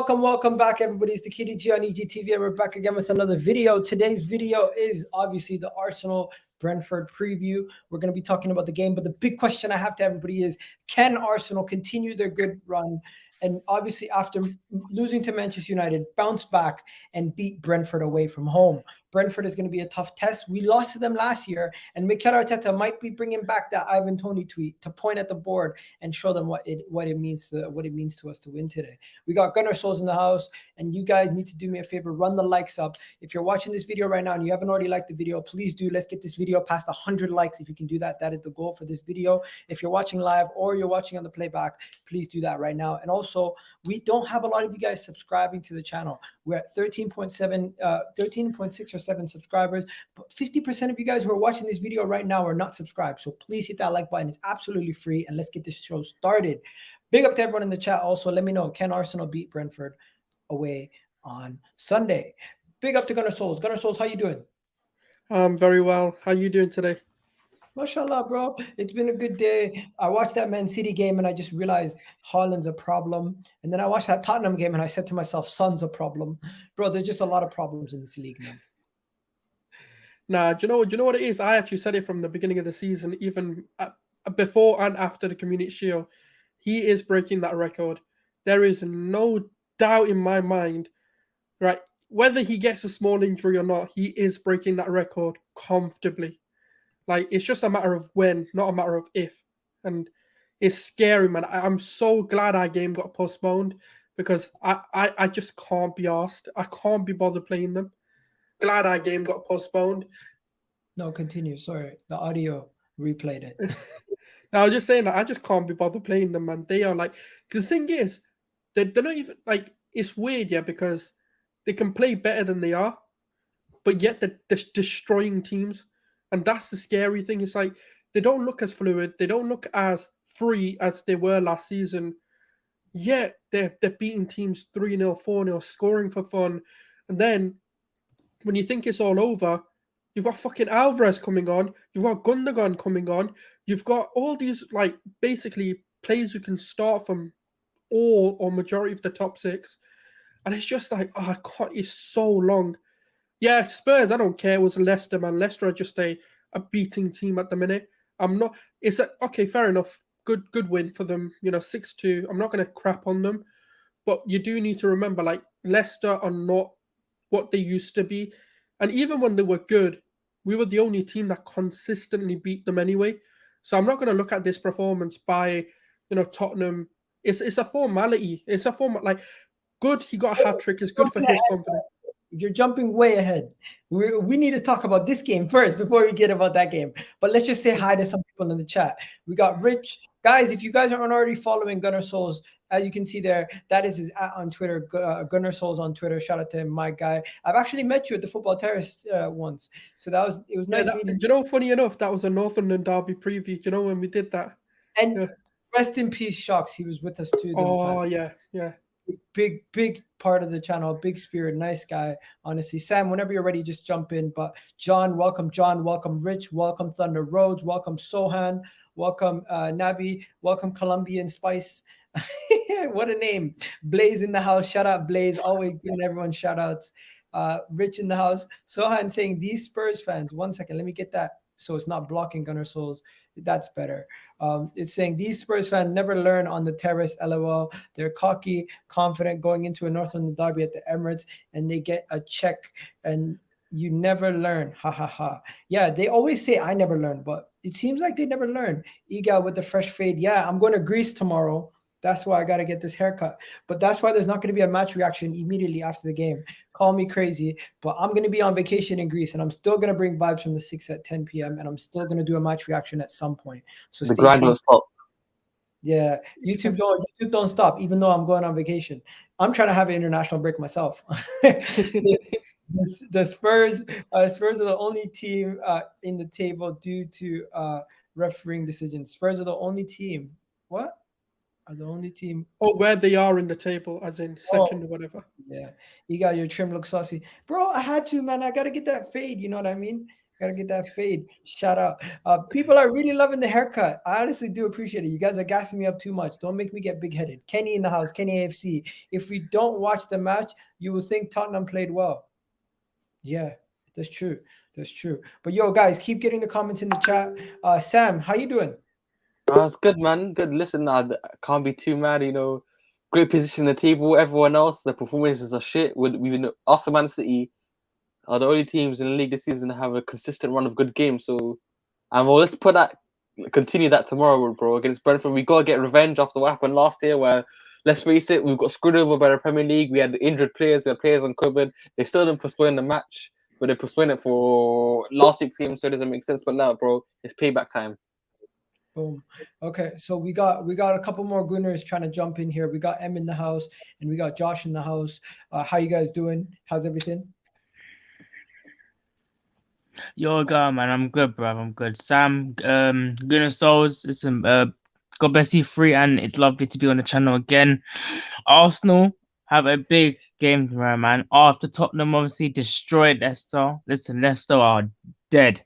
Welcome back, everybody. It's the KDG on EGTV, and we're back again with another video. Today's video is obviously the Arsenal Brentford preview. We're going to be talking about the game, but the big question I have to everybody is, can Arsenal continue their good run? And obviously, after losing to Manchester United, bounce back and beat Brentford away from home. Brentford is going to be a tough test. We lost to them last year, and Mikel Arteta might be bringing back that Ivan Toney tweet to point at the board and show them what it means to us to win today. We got Gunnar Souls in the house, and you guys need to do me a favor, run the likes up. If you're watching this video right now and you haven't already liked the video, please do. Let's get this video past 100 likes. If you can do that, that is the goal for this video. If you're watching live or you're watching on the playback, please do that right now. And also, we don't have a lot of you guys subscribing to the channel. We're at 13.6 or 7 subscribers, but 50% of you guys who are watching this video right now are not subscribed. So please hit that like button. It's absolutely free, and let's get this show started. Big up to everyone in the chat. Also, let me know, can Arsenal beat Brentford away on Sunday? Big up to Gunnar Souls. Gunnar Souls, how you doing? Very well. How you doing today? Mashallah, bro. It's been a good day. I watched that Man City game and I just realized Haaland's a problem. And then I watched that Tottenham game and I said to myself, Son's a problem. Bro, there's just a lot of problems in this league, man. Nah, do you know what it is? I actually said it from the beginning of the season, even before and after the Community Shield. He is breaking that record. There is no doubt in my mind, right? Whether he gets a small injury or not, he is breaking that record comfortably. Like, it's just a matter of when, not a matter of if. And it's scary, man. I'm so glad our game got postponed because I just can't be asked. I can't be bothered playing them. Glad our game got postponed. No, continue. Sorry. The audio replayed it. Now, I was just saying that I just can't be bothered playing them, man. They are like, the thing is, they're not even, like, it's weird, yeah, because they can play better than they are, but yet they're destroying teams. And that's the scary thing. It's like they don't look as fluid. They don't look as free as they were last season. Yet they're beating teams 3-0, 4-0, scoring for fun. And then when you think it's all over, you've got fucking Alvarez coming on. You've got Gundogan coming on. You've got all these, like, basically players who can start from all or majority of the top 6. And it's just like, oh, I can't. It's so long. Yeah, Spurs, I don't care. It was Leicester, man. Leicester are just a beating team at the minute. Okay, fair enough. Good win for them. 6-2. I'm not going to crap on them. But you do need to remember, like, Leicester are not what they used to be. And even when they were good, we were the only team that consistently beat them anyway. So I'm not going to look at this performance by, Tottenham. It's a formality. It's a format. Like, good, he got a hat-trick. It's good for his confidence. You're jumping way ahead. We need to talk about this game first before we get about that game. But let's just say hi to some people in the chat. We got Rich. Guys, if you guys aren't already following Gunnar Souls, as you can see there, that is his @ on Twitter, Gunnar Souls on Twitter. Shout out to him, my guy. I've actually met you at the Football Terrace once. So it was nice meeting you. Funny enough, that was a Northern Derby preview. Do you know when we did that? And rest in peace, Shocks. He was with us too. Oh, yeah. Big part of the channel, big spirit, nice guy, honestly. Sam, whenever you're ready, just jump in. But John, welcome Rich, welcome Thunder Roads, welcome Sohan, welcome Nabi, welcome Colombian Spice. What a name. Blaze in the house. Shout out Blaze, always giving everyone shout outs. Rich in the house. Sohan saying, these Spurs fans, 1 second, let me get that so it's not blocking Gunnar Souls. That's better. It's saying these Spurs fans never learn on the terrace, LOL. They're cocky, confident going into a North London derby at the Emirates, and they get a check, and you never learn. Ha ha ha. Yeah, they always say I never learn, but it seems like they never learn. Egal with the fresh fade. Yeah, I'm going to Greece tomorrow. That's why I got to get this haircut. But that's why there's not going to be a match reaction immediately after the game. Call me crazy, but I'm going to be on vacation in Greece, and I'm still going to bring vibes from the 6 at 10 p.m., and I'm still going to do a match reaction at some point. So the grind was top. Yeah, YouTube don't stop, even though I'm going on vacation. I'm trying to have an international break myself. The Spurs are the only team in the table due to refereeing decisions. Spurs are the only team. What? Are the only team. Or where they are in the table, as in second Oh, or whatever. yeah. You got your trim look saucy. Bro, I had to, man. I gotta get that fade. You know what I mean? Gotta get that fade. Shout out. People are really loving the haircut. I honestly do appreciate it. You guys are gassing me up too much. Don't make me get big headed. Kenny in the house, Kenny AFC. If we don't watch the match, you will think Tottenham played well. Yeah, that's true. That's true. But yo, guys, keep getting the comments in the chat. Sam, how you doing? It's good, man. Good. Listen, I can't be too mad. Great position in the table. Everyone else, the performances are shit. We've been us and Man City are the only teams in the league this season that have a consistent run of good games. So, well, let's continue that tomorrow, bro, against Brentford. We gotta get revenge after what happened last year. Where, let's face it, we got screwed over by the Premier League. We had injured players. We had players on COVID. They still didn't postpone the match, but they postponed it for last week's game, so it doesn't make sense. But now, bro, it's payback time. Boom. Okay, so we got a couple more gooners trying to jump in here. We got M in the house and we got Josh in the house. How you guys doing? How's everything? Yo, God, man, I'm good, bro. I'm good. Sam, goodness souls, listen, God bless you, free, and it's lovely to be on the channel again. Arsenal have a big game tomorrow, man. After Tottenham obviously destroyed Leicester. Listen, Leicester are dead,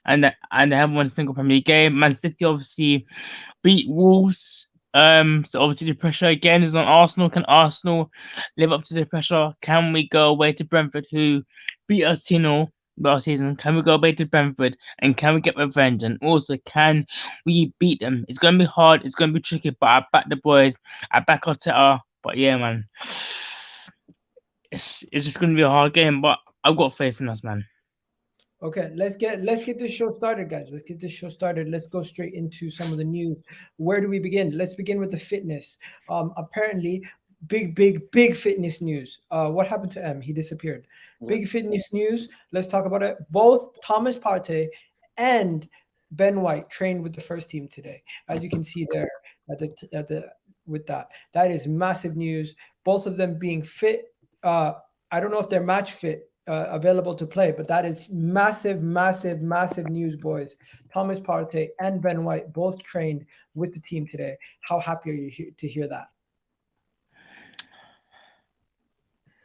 and they haven't won a single Premier League game. Man City obviously beat Wolves. So obviously the pressure again is on Arsenal. Can Arsenal live up to the pressure? Can we go away to Brentford, who beat us 2-0 last season? Can we go away to Brentford and can we get revenge? And also, can we beat them? It's going to be hard. It's going to be tricky, but I back the boys. I back Arteta. But yeah, man, it's just going to be a hard game. But I've got faith in us, man. Okay, let's get this show started, guys. Let's get this show started. Let's go straight into some of the news. Where do we begin? Let's begin with the fitness. Apparently, big fitness news. What happened to M? He disappeared. Big fitness news. Let's talk about it. Both Thomas Partey and Ben White trained with the first team today, as you can see there with that. That is massive news. Both of them being fit. I don't know if they're match fit. Available to play, but that is massive news, boys. Thomas Partey and Ben White both trained with the team today. How happy are you to hear that?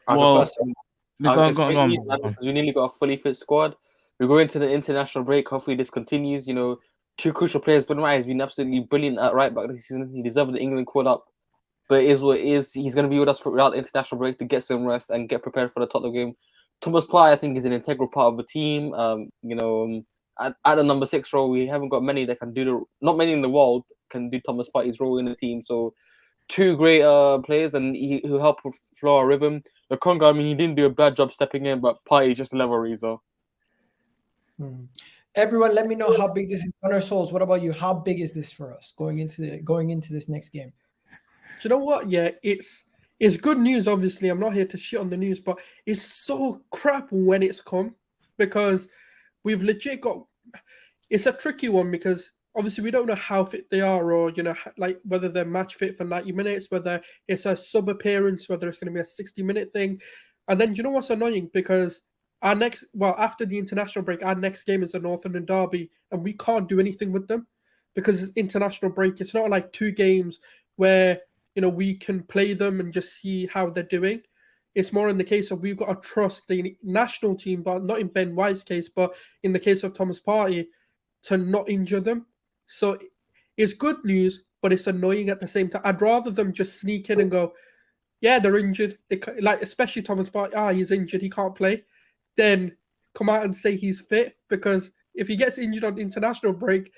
Well, because we nearly got a fully fit squad. We go into the international break. Hopefully this continues. Two crucial players. Ben White has been absolutely brilliant at right back this season. He deserved the England call up, but it is what it is. He's going to be with us without the international break to get some rest and get prepared for the Tottenham game. Thomas Partey, I think, is an integral part of the team. At the number 6 role, we haven't got many that can do not many in the world can do Thomas Partey's role in the team. So, two great players, and who help flow our rhythm. The Congo, I mean, he didn't do a bad job stepping in, but Partey just a level raiser. Everyone, let me know how big this is on our souls. What about you? How big is this for us going into this next game? Do you know what? Yeah, it's good news, obviously. I'm not here to shit on the news, but it's so crap when it's come because we've legit got... It's a tricky one because obviously we don't know how fit they are or, like whether they're match fit for 90 minutes, whether it's a sub-appearance, whether it's going to be a 60-minute thing. And then, you know what's annoying? Because after the international break, our next game is the Northern Derby and we can't do anything with them because it's international break. It's not like 2 games where... we can play them and just see how they're doing. It's more in the case of we've got to trust the national team, but not in Ben White's case, but in the case of Thomas Partey, to not injure them. So it's good news, but it's annoying at the same time. I'd rather them just sneak in and go, yeah, they're injured. Especially Thomas Partey, he's injured, he can't play. Then come out and say he's fit, because if he gets injured on international break,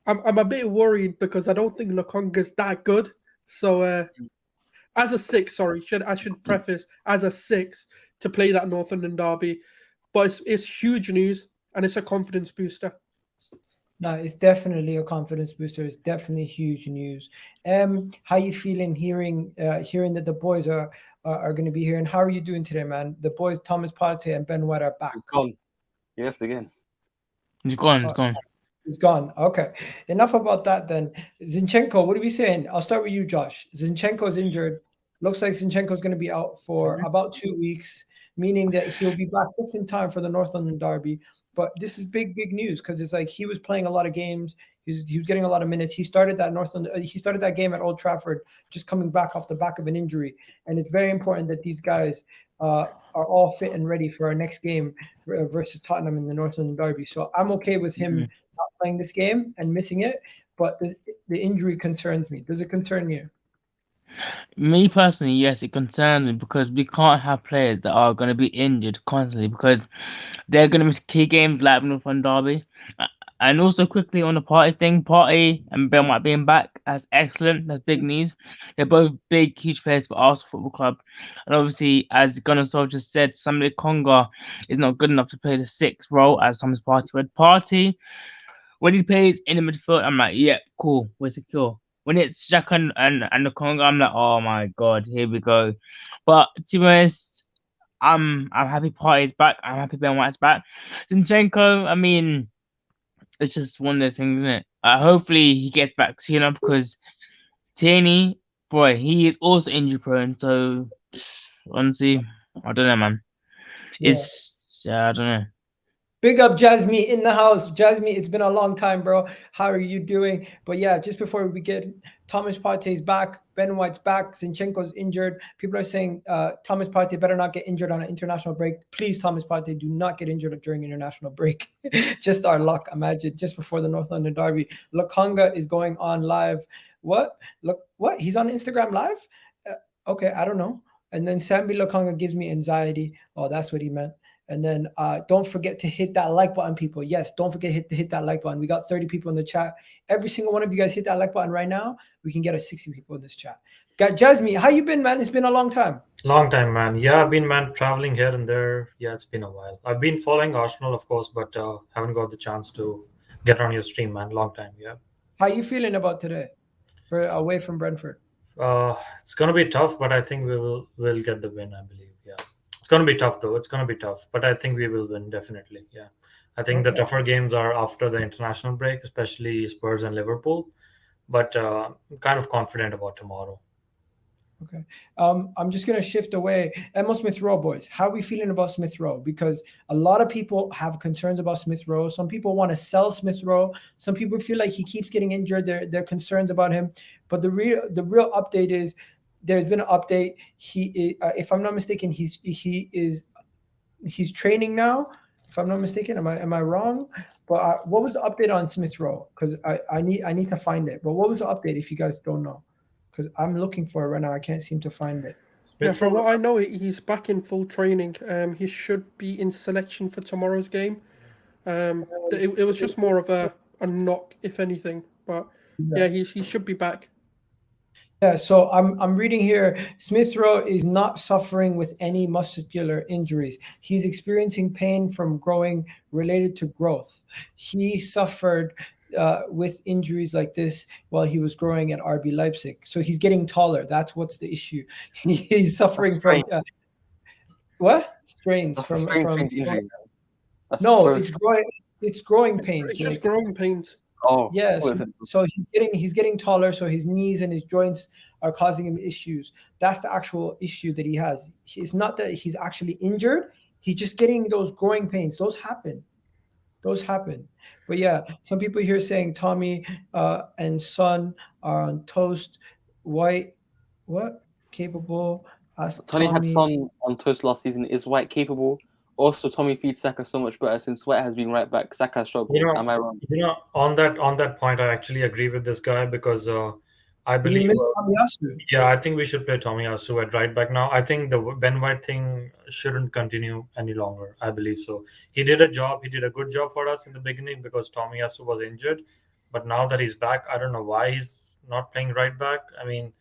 I'm a bit worried because I don't think Lokonga's that good. So, as a 6, I should preface as a 6 to play that North London derby, but it's huge news and it's a confidence booster. No, it's definitely a confidence booster. It's definitely huge news. How you feeling hearing that the boys are going to be here, and how are you doing today, man? The boys, Thomas Partey and Ben White, are back. It's gone. Yes, again. It's gone. He's gone. Okay. Enough about that then. Zinchenko, what are we saying? I'll start with you, Josh. Zinchenko's injured. Looks like Zinchenko's going to be out for about 2 weeks, meaning that he'll be back just in time for the North London derby. But this is big news because it's like he was playing a lot of games. He was getting a lot of minutes. He started that game at Old Trafford, just coming back off the back of an injury. And it's very important that these guys are all fit and ready for our next game versus Tottenham in the North London derby. So I'm okay with him not playing this game and missing it, but the injury concerns me. Does it concern you? Me personally, yes, it concerns me because we can't have players that are going to be injured constantly because they're going to miss key games like the North London derby. And also quickly on the Partey thing, Partey and Ben White being back, that's excellent. That's big news. They're both big, huge players for Arsenal Football Club. And obviously, as Gunnar Soldier said, Samuel Conga is not good enough to play the 6th role as Thomas Partey. But Partey, when he plays in the midfield, I'm like, yeah, cool, we're secure. When it's Xhaka and the Conga, I'm like, oh my god, here we go. But to be honest, I'm happy Partey's back. I'm happy Ben White's back. Zinchenko, I mean, it's just one of those things, isn't it? Hopefully he gets back soon enough because Tierney, boy, he is also injury prone. So honestly, I don't know, man. I don't know. Big up Jasmine in the house. Jasmine, it's been a long time, bro. How are you doing? But yeah, just before we get Thomas Partey's back, Ben White's back, Zinchenko's injured. People are saying Thomas Partey better not get injured on an international break. Please, Thomas Partey, do not get injured during international break. Just our luck. Imagine just before the North London derby. Lokonga is going on live. What? Look, what? He's on Instagram live? Okay, I don't know. And then Sambi Lokonga gives me anxiety. Oh, that's what he meant. And then don't forget to hit that like button, people. Yes, don't forget to hit that like button. We got 30 people in the chat. Every single one of you guys hit that like button right now. We can get 60 people in this chat. Got Jasmine, how you been, man? It's been a long time. Long time, man. Yeah, I've been, man, traveling here and there. Yeah, it's been a while. I've been following Arsenal, of course, but haven't got the chance to get on your stream, man. Long time, yeah. How you feeling about today for away from Brentford? It's going to be tough, but I think we'll get the win, I believe, yeah. It's going to be tough, though. It's going to be tough, but I think we will win, definitely. Yeah, I think the tougher games are after the international break, especially Spurs and Liverpool. But I'm kind of confident about tomorrow. Okay. I'm just going to shift away. Emile Smith Rowe, boys. How are we feeling about Smith Rowe? Because a lot of people have concerns about Smith Rowe. Some people want to sell Smith Rowe. Some people feel like he keeps getting injured. They're concerns about him. But the real update is there's been an update. He, if I'm not mistaken, he's training now. If I'm not mistaken, am I wrong? But what was the update on Smith Rowe? Because I need to find it. But what was the update if you guys don't know? Because I'm looking for it right now. I can't seem to find it. Yeah, from what I know, he's back in full training. He should be in selection for tomorrow's game. It was just more of a knock, if anything. But yeah, he should be back. Yeah, so I'm reading here. Smith Rowe is not suffering with any muscular injuries. He's experiencing pain from growing related to growth. He suffered with injuries like this while he was growing at RB Leipzig. So he's getting taller. That's what's the issue. He's suffering from what? Strains from injury. No, it's growing pains. It's just growing pains. Oh, yes. So he's getting taller, so his knees and his joints are causing him issues. That's the actual issue that he has. It's not that he's actually injured. He's just getting those growing pains. Those happen. But yeah, some people here saying Tommy and Son are on toast. White, what? Capable. Tony had Son on toast last season. Is White capable? Also, Tommy feeds Saka so much better since White has been right back. Saka has struggled. Am I wrong? On that point, I actually agree with this guy because I believe. Tomiyasu. Yeah, I think we should play Tomiyasu at right back now. I think the Ben White thing shouldn't continue any longer. I believe so. He did a job. He did a good job for us in the beginning because Tomiyasu was injured. But now that he's back, I don't know why he's not playing right back. I mean,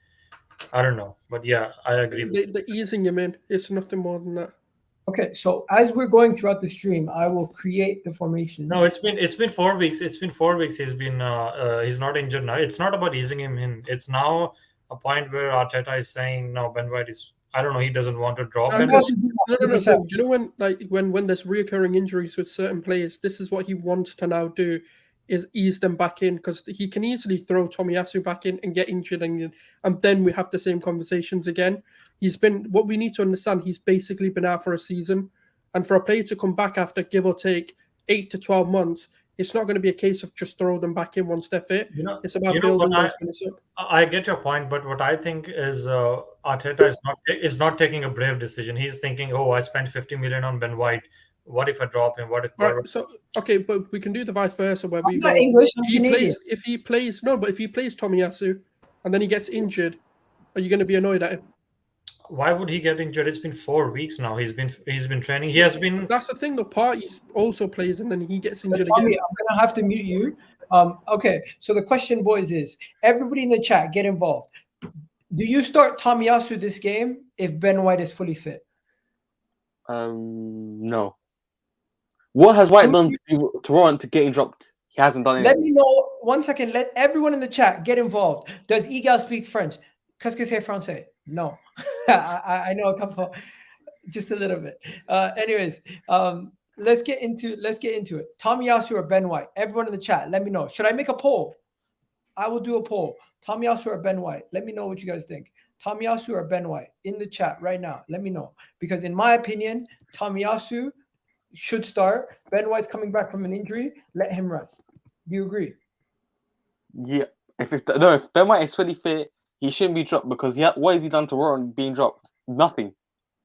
I don't know. But yeah, I agree. They're easing him in. It's nothing more than that. Okay, so as we're going throughout the stream, I will create the formation. No, it's been 4 weeks. It's been 4 weeks. He's not injured now. It's not about easing him in. It's now a point where Arteta is saying no, Ben White is. I don't know. He doesn't want to drop. No. Do you know when there's reoccurring injuries with certain players, this is what he wants to now do. is ease them back in, because he can easily throw Tomiyasu back in and get injured, and then we have the same conversations again. What we need to understand, he's basically been out for a season, and for a player to come back after give or take 8 to 12 months, it's not going to be a case of just throw them back in once they're fit. It's about building those minutes up. I get your point, but what I think is Arteta is not taking a brave decision. He's thinking, oh, I spent 50 million on Ben White. What if I drop him? What if? Right. So okay, but we can do the vice versa where we go. English, If he plays Tomiyasu, and then he gets injured, are you going to be annoyed at him? Why would he get injured? It's been 4 weeks now. He's been training. He has been. That's the thing. The Partey also plays, and then he gets injured Tommy, again. I'm gonna have to mute you. Okay. So the question, boys, is everybody in the chat get involved. Do you start Tomiyasu this game if Ben White is fully fit? No. What has White done to warrant to getting dropped? He hasn't done anything. Let me know 1 second. Let everyone in the chat get involved. Does Egal speak French? Qu'est-ce que c'est français? No. I know a couple, just a little bit. Anyways, let's get into it. Tomiyasu or Ben White? Everyone in the chat, let me know. Should I make a poll? I will do a poll. Tomiyasu or Ben White? Let me know what you guys think. Tomiyasu or Ben White in the chat right now. Let me know, because in my opinion, Tomiyasu should start. Ben White's coming back from an injury. Let him rest. Do you agree? Yeah. If Ben White is fully fit, he shouldn't be dropped, because what has he done to warrant being dropped? Nothing.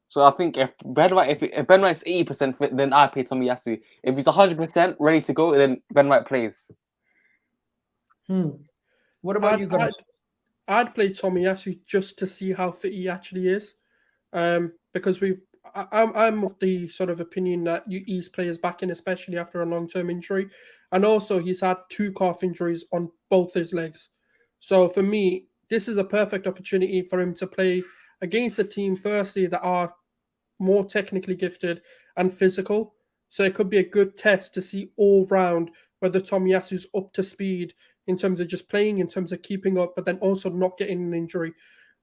So I think if Ben White is 80% fit, then I play Tomiyasu. If he's 100% ready to go, then Ben White plays. What about you guys? I'd play Tomiyasu just to see how fit he actually is, because I'm of the sort of opinion that you ease players back in, especially after a long-term injury, and also he's had 2 calf injuries on both his legs. So for me, this is a perfect opportunity for him to play against a team, firstly, that are more technically gifted and physical. So it could be a good test to see all round whether Tomiyasu's up to speed in terms of just playing, in terms of keeping up, but then also not getting an injury.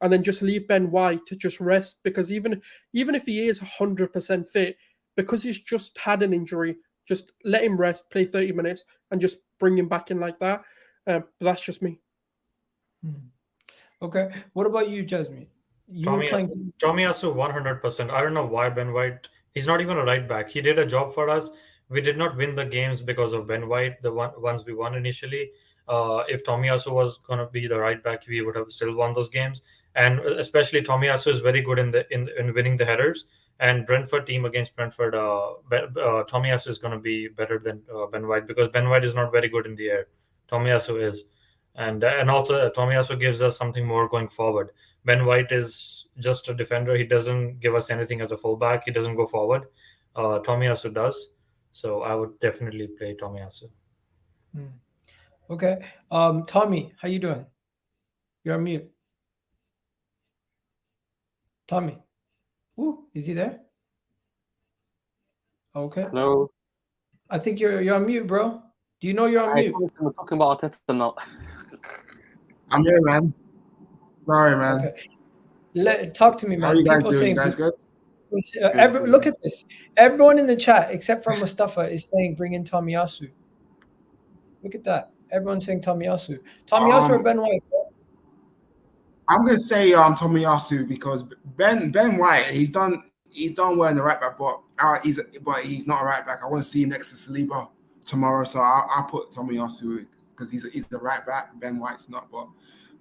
And then just leave Ben White to just rest, because even if he is 100% fit, because he's just had an injury, just let him rest, play 30 minutes, and just bring him back in like that. But that's just me. Okay. What about you, Jasmine? Tomiyasu 100%. I don't know why Ben White. He's not even a right back. He did a job for us. We did not win the games because of Ben White. The ones we won initially. If Tomiyasu was going to be the right back, we would have still won those games. And especially Tomiyasu is very good in winning the headers. And Brentford team against Brentford, Tomiyasu is going to be better than Ben White, because Ben White is not very good in the air. Tomiyasu is. And also Tomiyasu gives us something more going forward. Ben White is just a defender. He doesn't give us anything as a fullback. He doesn't go forward. Tomiyasu does. So I would definitely play Tomiyasu. Okay. Tommy, how you doing? You're on mute. Tommy. Ooh, is he there? Okay. Hello. I think you're on mute, bro. Do you know you're on mute? We're talking about Arteta now. I'm here, man. Sorry, man. Okay. Talk to me, man. How are you guys doing? You guys good? Look at this. Everyone in the chat, except for Mustafa, is saying bring in Tomiyasu. Look at that. Everyone's saying Tomiyasu. Tomiyasu or Ben White? I'm gonna say Tomiyasu, because Ben White, he's done well in the right back, but he's not a right back. I want to see him next to Saliba tomorrow, so I'll put Tomiyasu, because he's the right back. Ben White's not, but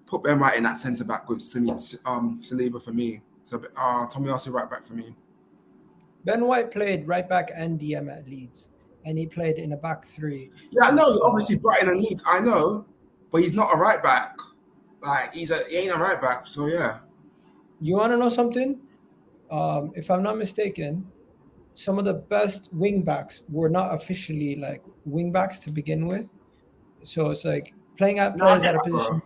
put Ben White in that centre back with Saliba for me. So Tomiyasu right back for me. Ben White played right back and DM at Leeds, and he played in a back 3. Yeah, I know. Obviously, Brighton and Leeds, I know, but he's not a right back. Like he ain't a right back. So yeah. You want to know something? If I'm not mistaken, some of the best wing backs were not officially like wing backs to begin with. So it's like playing players out of position.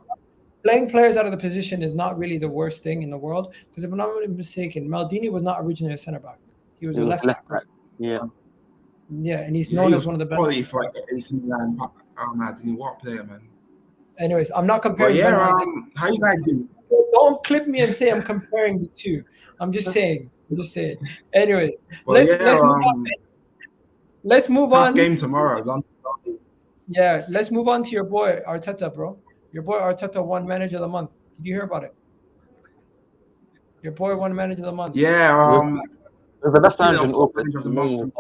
Playing players out of the position is not really the worst thing in the world, because if I'm not mistaken, Maldini was not originally a centre back. He was a left back. Yeah. Yeah, and he's known as one of the best. Quality for AC Milan. Maldini, what player, man. Anyways, I'm not comparing. But yeah, how you guys doing? Don't clip me and say I'm comparing the two. I'm just saying. Anyway, let's move on. Tough game tomorrow. Yeah, let's move on to your boy Arteta, bro. Your boy Arteta won Manager of the Month. Did you hear about it? Your boy won Manager of the Month. Yeah, The best manager in Manager August. of the month.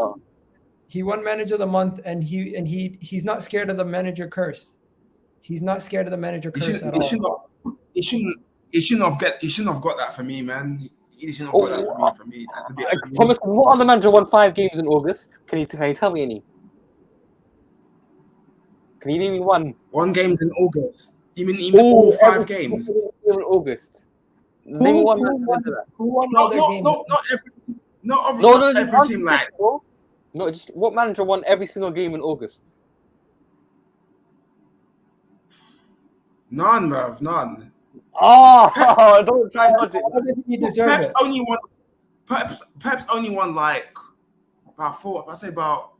He won Manager of the Month, and he's not scared of the manager curse. He's not scared of the manager curse at all. He shouldn't have got that for me, man. He shouldn't have got that for me. That's a bit. Thomas, what other manager won 5 games in August? Can you tell me any? Can you name me one? 1 games in August. You mean all 5 games? In August. Name me one manager. Who won all their games? Not every team like. No, just what manager won every single game in August? None, bruv, none. Oh, don't try logic. He deserve Pep's it. only won. Pep's only won like about 4. If I say about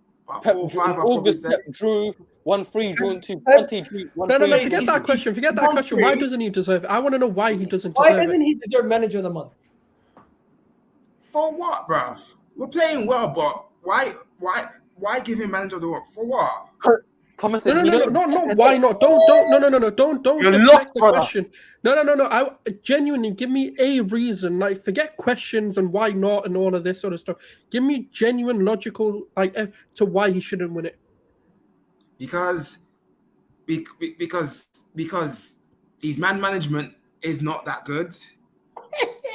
4 or 5, I'll probably August, say. Pep drew 1-3, drew 2, 1-2, 1-3. No. Forget that question. Forget that question. Why doesn't he deserve it? I want to know why he doesn't Why deserve doesn't it. he deserve Manager of the Month? For what, bruv? We're playing well, but why give him Manager of the Month? For what? Thomas, No. Why not? Don't You're deflect lost, the brother. question. No. I genuinely give me a reason. Like, forget questions and why not and all of this sort of stuff. Give me genuine, logical, to why he shouldn't win it. Because his man management is not that good.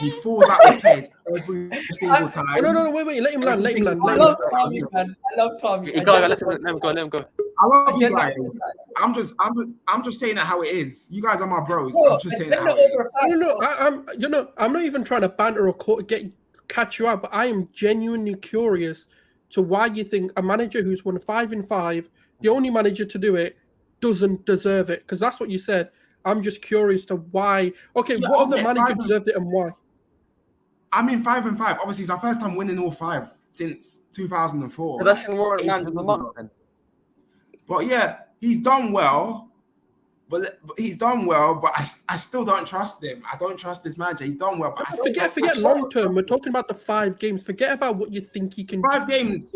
He falls out with players every single time. No, wait. Let him land. I love Tommy, man. I love Tommy. Let him go. I love you guys. I'm just saying it how it is. You guys are my bros. I'm just saying it how it is. I'm not even trying to banter or catch you out, but I am genuinely curious to why you think a manager who's won 5 in 5, the only manager to do it, doesn't deserve it. Because that's what you said. I'm just curious to why. Okay, Yeah, what other manager deserves it and why? I mean, 5 in 5. Obviously, it's our first time winning all 5 since 2004. That's more manager of the month then. But yeah, he's done well. But I still don't trust him. I don't trust this manager. He's done well, but forget long term. We're talking about the 5 games. Forget about what you think he can. 5 games.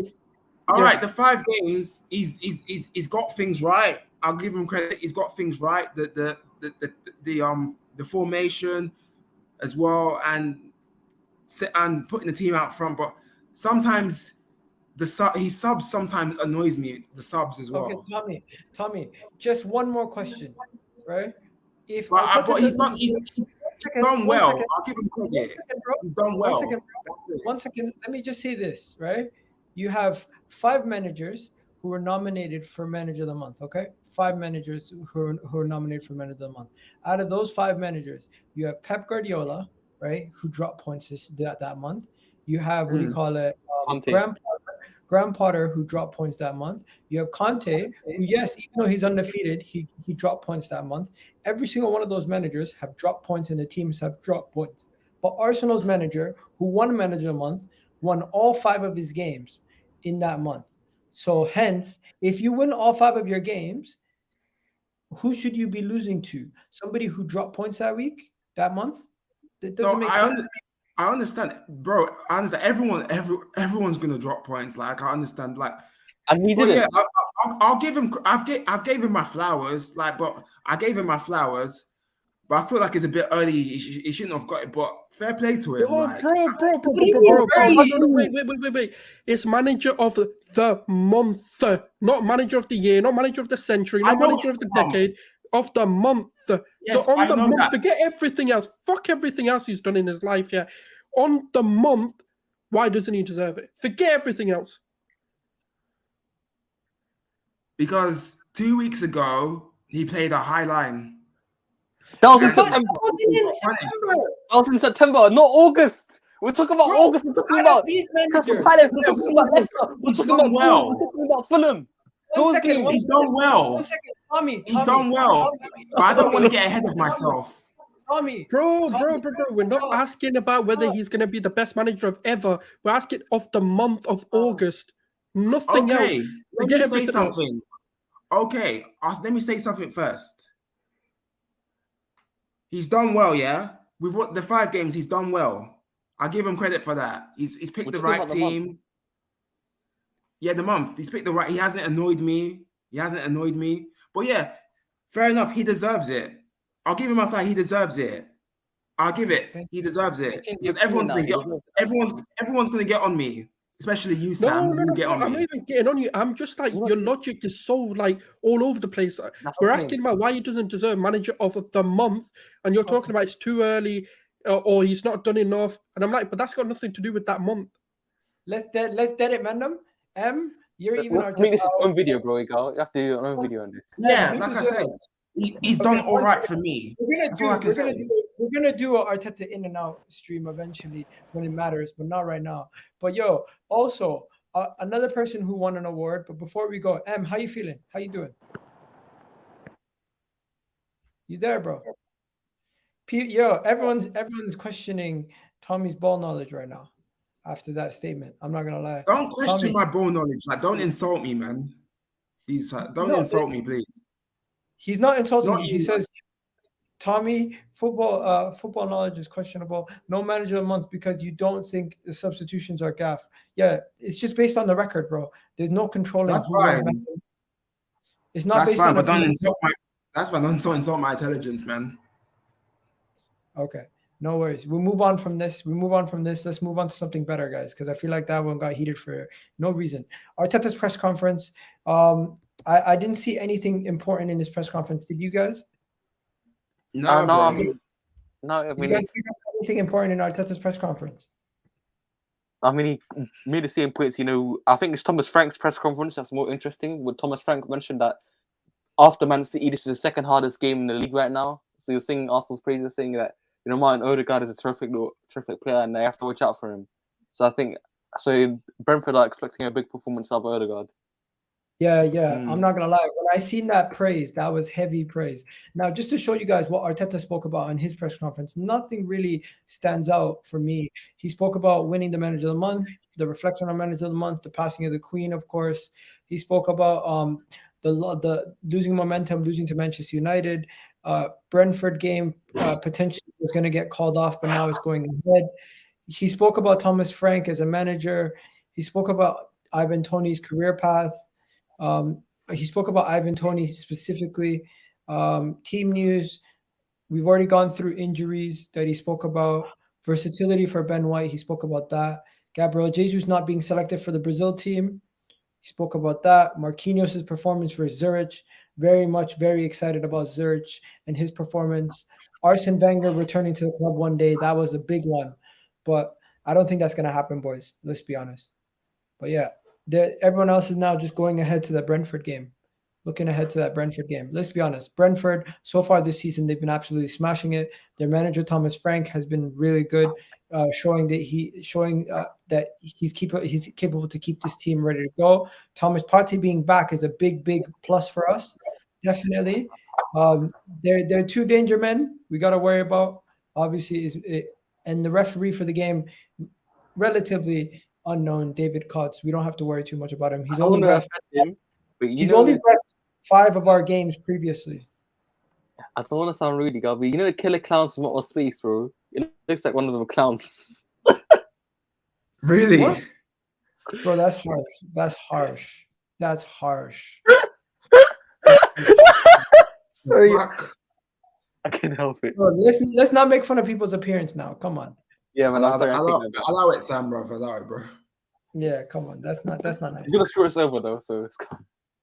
All right, the 5 games. He's got things right. I'll give him credit. He's got things right. The formation as well, and putting the team out front. But sometimes he subs sometimes annoys me. The subs as well. Okay, Tommy, just one more question, right? But he's done well. I'll give him credit. He's done well. One second. Let me just say this, right? You have 5 managers who were nominated for Manager of the Month, okay? 5 managers who are nominated for Manager of the Month. Out of those 5 managers, you have Pep Guardiola, right, who dropped points that month. You have, Graham Potter, who dropped points that month. You have Conte, who, yes, even though he's undefeated, he dropped points that month. Every single one of those managers have dropped points and the teams have dropped points. But Arsenal's manager, who won Manager of the Month, won all 5 of his games in that month. So hence, if you win all 5 of your games, who should you be losing to? Somebody who dropped points that month? That doesn't make sense. I understand, bro. I understand. Everyone's gonna drop points. Like, I understand. Like, and he did it. Yeah, I'll give him. I've gave him my flowers. Like, but I gave him my flowers. But I feel like it's a bit early. He shouldn't have got it. But fair play to him. Bro. Wait. It's manager of the month, not manager of the year, not manager of the century, not manager of the decade, of the month. Yes, so on the month, that. forget everything else. Fuck everything else he's done in his life. Yeah, on the month, why doesn't he deserve it? Forget everything else. Because 2 weeks ago he played a high line. That was in September. That was in September, not August. We're talking about August. We're talking about these managers. We're talking about Leicester. We're talking about well. We're talking about Fulham. He's done well. Tommy, he's done well. But I don't want to get ahead of myself. Tommy. Bro. We're not asking about whether he's going to be the best manager of ever. We're asking of the month of August. Nothing else. Let me say something. Okay, let me say something first. He's done well, yeah? With what the 5 games, he's done well. I give him credit for that. He's picked the right team. Yeah, the month. He's picked the right. He hasn't annoyed me. He hasn't annoyed me. But yeah, fair enough. He deserves it. I'll give him a flag. He deserves it. I'll give it. He deserves it because everyone's gonna get on me, especially you, Sam. No, You'll get on I'm me. not even getting on you. I'm just like, your logic is so like all over the place. We're asking about why he doesn't deserve manager of the month, and you're talking about it's too early or he's not done enough. And I'm like, but that's got nothing to do with that month. Let's dead it, man. You're even I mean, this is on video, bro. You have to do your own video on this. Yeah, like I said, he's done all right for me. That's all I can say. We're gonna do an Arteta in and out stream eventually when it matters, but not right now. But yo, also another person who won an award. But before we go, how you feeling? How you doing? You there, bro? Yo, everyone's questioning Tommy's ball knowledge right now. After that statement, I'm not gonna lie. Don't question my ball knowledge. Like, don't insult me, man. Please, don't insult me, please. He's not insulting you. He says, Tommy, football knowledge is questionable. No manager of the month because you don't think the substitutions are gaff. Yeah, it's just based on the record, bro. There's no controlling. That's fine. It's not based on. But don't insult my. That's fine. Don't insult my intelligence, man. Okay. No worries. We'll move on from this. Let's move on to something better, guys, because I feel like that one got heated for no reason. Arteta's press conference. I didn't see anything important in his press conference. Did you guys? No. I mean, you guys see anything important in Arteta's press conference? I mean, he made the same points. I think it's Thomas Frank's press conference that's more interesting. Where Thomas Frank mentioned that after Man City, this is the second hardest game in the league right now. So you're singing Arsenal's praises, saying that Martin Odegaard is a terrific player, and they have to watch out for him. So I think Brentford are expecting a big performance of Odegaard. Yeah. I'm not gonna lie. When I seen that praise, that was heavy praise. Now, just to show you guys what Arteta spoke about in his press conference, nothing really stands out for me. He spoke about winning the manager of the month, the reflection on manager of the month, the passing of the Queen, of course. He spoke about the losing momentum, losing to Manchester United. Brentford game potentially was going to get called off, but now it's going ahead. He spoke about Thomas Frank as a manager. He spoke about Ivan Toney's career path. He spoke about Ivan Toney specifically. Team news, we've already gone through injuries that he spoke about. Versatility for Ben White, he spoke about that. Gabriel Jesus not being selected for the Brazil team, he spoke about that. Marquinhos' performance for Zurich, very excited about Zurich and his performance. Arsene Wenger returning to the club one day, that was a big one. But I don't think that's going to happen, boys. Let's be honest. But yeah, everyone else is now just going ahead to the Brentford game. Looking ahead to that Brentford game. Let's be honest. Brentford, so far this season, they've been absolutely smashing it. Their manager, Thomas Frank, has been really good, showing that he's capable to keep this team ready to go. Thomas Partey being back is a big plus for us. Definitely. There are two danger men we got to worry about. Obviously, and the referee for the game, relatively unknown, David Cotts. We don't have to worry too much about him. He's only only 5 of our games previously. I don't want to sound rude, but the killer clowns from What Was Space, bro? It looks like one of them clowns. Really? What? Bro, that's harsh. That's harsh. Sorry. I can't help it. Bro, let's not make fun of people's appearance now. Come on. Yeah, man. Allow it, Sam, bro. Allow it, bro. Yeah, come on. That's not nice. He's gonna screw us over though, so it's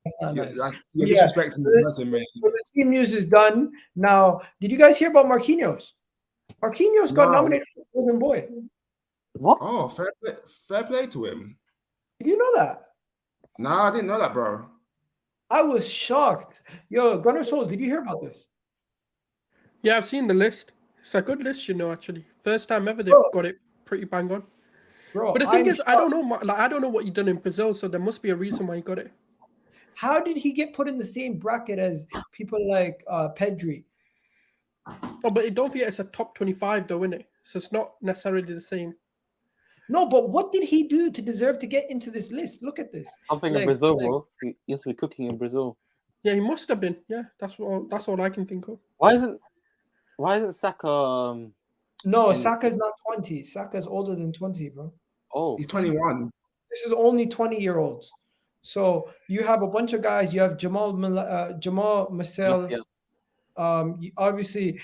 that's not nice. You're disrespecting the person, man. So the team news is done. Now, did you guys hear about Marquinhos? Marquinhos got nominated for Golden Boy. What? Oh, fair play to him. Did you know that? No, I didn't know that, bro. I was shocked. Yo, Gunnar Souls, did you hear about this? Yeah, I've seen the list. It's a good list, actually. First time ever they've got it pretty bang on. Bro, but the thing is, I don't know what he done in Brazil, so there must be a reason why he got it. How did he get put in the same bracket as people like Pedri? Oh, but don't forget, it's a top 25 though, isn't it? So it's not necessarily the same. No, but what did he do to deserve to get into this list? Look at this. Something in Brazil, bro. He used to be cooking in Brazil. Yeah, he must have been. Yeah, that's all I can think of. Why isn't Saka? No, Saka's not 20. Saka's older than 20, bro. Oh, he's 21. This is only 20-year-olds. So you have a bunch of guys. You have Jamal Marcel. Yeah. Obviously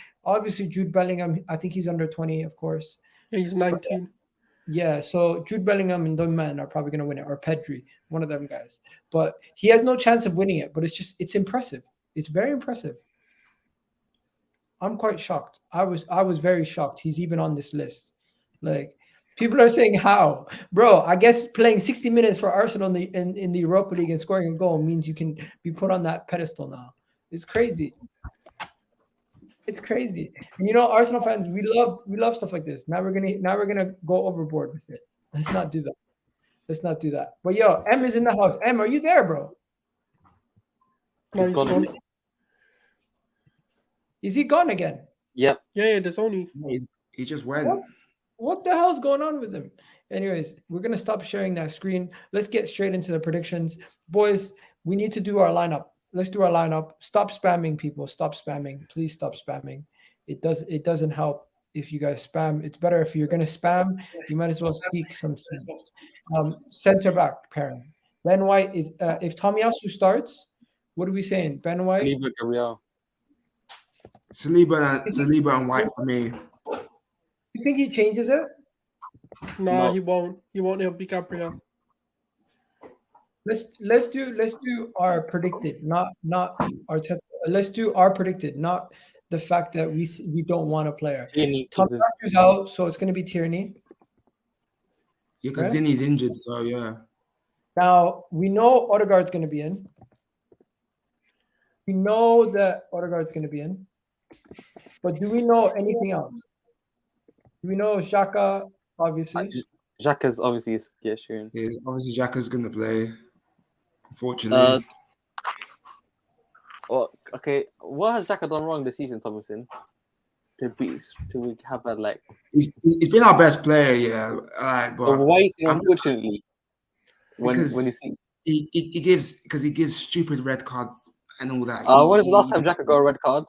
Jude Bellingham. I think he's under 20, of course. He's 19. Yeah, so Jude Bellingham and those men are probably going to win it, or Pedri, one of them guys. But he has no chance of winning it. But it's impressive. It's very impressive. I'm quite shocked. I was very shocked. He's even on this list. Like, people are saying, how, bro? I guess playing 60 minutes for Arsenal in the Europa League and scoring a goal means you can be put on that pedestal now. It's crazy. It's crazy. And Arsenal fans, we love stuff like this. Now we're gonna go overboard with it. Let's not do that. But yo, M is in the house. M, are you there, bro? No, he's gone. Is he gone again? Yep. Yeah, there's only. He just went. What the hell's going on with him? Anyways, we're gonna stop sharing that screen. Let's get straight into the predictions, boys. We need to do our lineup. Let's do our lineup. Stop spamming, people. Stop spamming. Please stop spamming. It doesn't help if you guys spam. It's better if you're gonna spam. You might as well speak some sense. Center back pairing. Ben White is. If Tomiyasu starts, what are we saying? Ben White. Saliba and White for me. You think he changes it? No, he won't. He won't. He'll be Gabriel. Let's do our predicted, not Arteta. Let's do our predicted, not the fact that we don't want a player. Tomiyasu's out, so it's going to be Tierney. Yeah, because Zinny's injured, so yeah. Now we know Odegaard's going to be in. We know that Odegaard's going to be in, but do we know anything else? Do we know Saka? Obviously, Xhaka's obviously sure. Yeah, obviously Xhaka's going to play. Unfortunately. Well, okay. What has Xhaka done wrong this season, Thomason? To have that like. He's been our best player, yeah. But why is he unfortunately? He gives stupid red cards and all that. When was the last time Xhaka got a red card?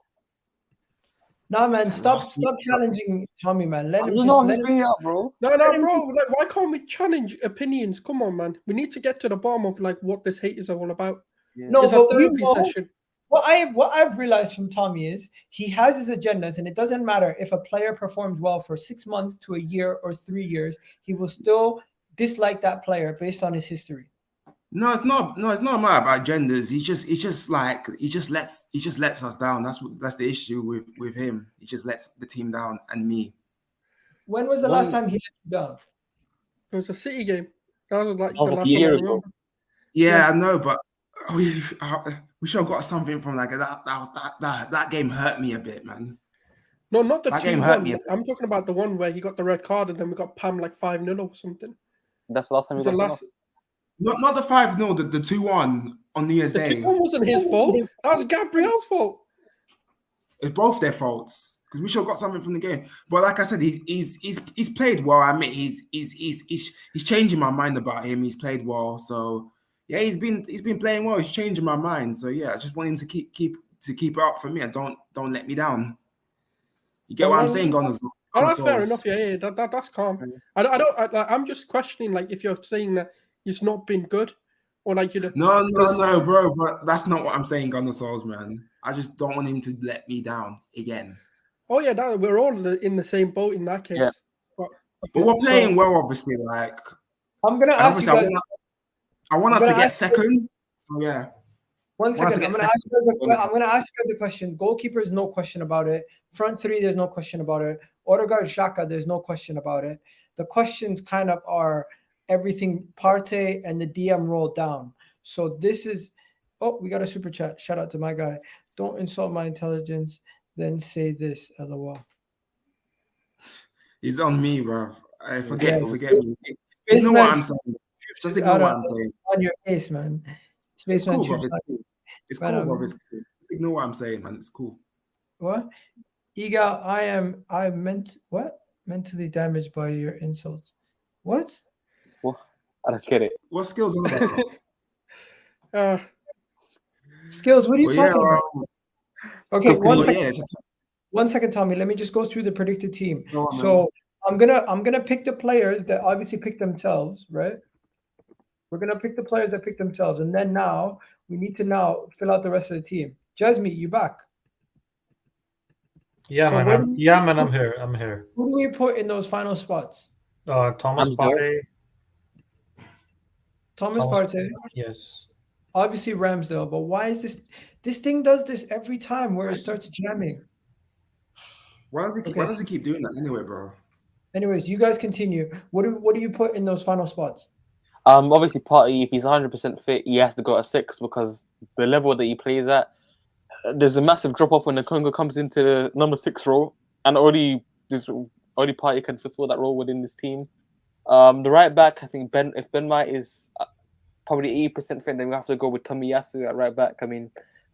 Nah, man, stop challenging Tommy, man. Let him bring it up, bro. No, bro. Like, why can't we challenge opinions? Come on, man. We need to get to the bottom of like what this hate is all about. Yeah. No, it's but a therapy session. What I've realized from Tommy is he has his agendas, and it doesn't matter if a player performs well for 6 months to a year or 3 years, he will still dislike that player based on his history. No, it's not a matter about genders. He just lets us down. That's the issue with him. He just lets the team down and me. When was the last time he let you down? It was a City game. That was like the last year ago. Yeah, I know, but we should have got something from like that game. Hurt me a bit, man. No, not the that game hurt me. I'm talking about the one where he got the red card and then we got Pam like 5-0 or something. That's the last time we got. Not the 5-0, the 2-1 on New Year's Day. The 2-1 wasn't his fault. That was Gabriel's fault. It's both their faults because we should have got something from the game. But like I said, he's played well. I admit he's changing my mind about him. He's played well, so yeah, he's been playing well. He's changing my mind. So yeah, I just want him to keep it up for me and don't let me down. You get what I'm saying, Gunners? Oh, that's fair enough. Yeah, that's calm. I'm just questioning like if you're saying that he's not been good, or like No, bro. But that's not what I'm saying, Gunner Souls, man. I just don't want him to let me down again. Oh yeah, we're all in the same boat in that case. Yeah. But we're playing well, obviously. Like I'm gonna ask you guys. I want us to get second. So yeah. One second. I'm gonna ask you guys a question. Goalkeepers, no question about it. Front three, there's no question about it. Odegaard, Xhaka, there's no question about it. The questions kind of are everything Partey and the DM rolled down. So this is. Oh, we got a super chat. Shout out to my guy. Don't insult my intelligence. Then say this. LOL. He's on me, bro. I forget me. You know what I'm saying. Just ignore what I'm saying. On your face, man. It's cool, bro. It's cool, bro. Just ignore what I'm saying, man. It's cool. What? Iga, I'm mentally damaged by your insults. What? I don't get it. What skills are that? Skills, what are you talking about? Okay, one second, Tommy. Let me just go through the predicted team. So I'm gonna pick the players that obviously pick themselves, right? We're gonna pick the players that pick themselves, and then now we need to now fill out the rest of the team. Jasmine, you back? Yeah, So man. I'm here. I'm here. Who do we put in those final spots? Thomas Partey. Thomas Partey. Yes. Obviously Ramsdale, but why is this thing does this every time where it starts jamming? Why does he keep doing that anyway, bro? Anyways, you guys continue. What do you put in those final spots? Obviously Partey, if he's 100% fit, he has to go at 6 because the level that he plays at, there's a massive drop off when the Congo comes into the number 6 role, and only Partey can fulfill that role within this team. The right back, I think if Ben White is probably 80% fit, then we have to go with Tomiyasu at right back. I mean,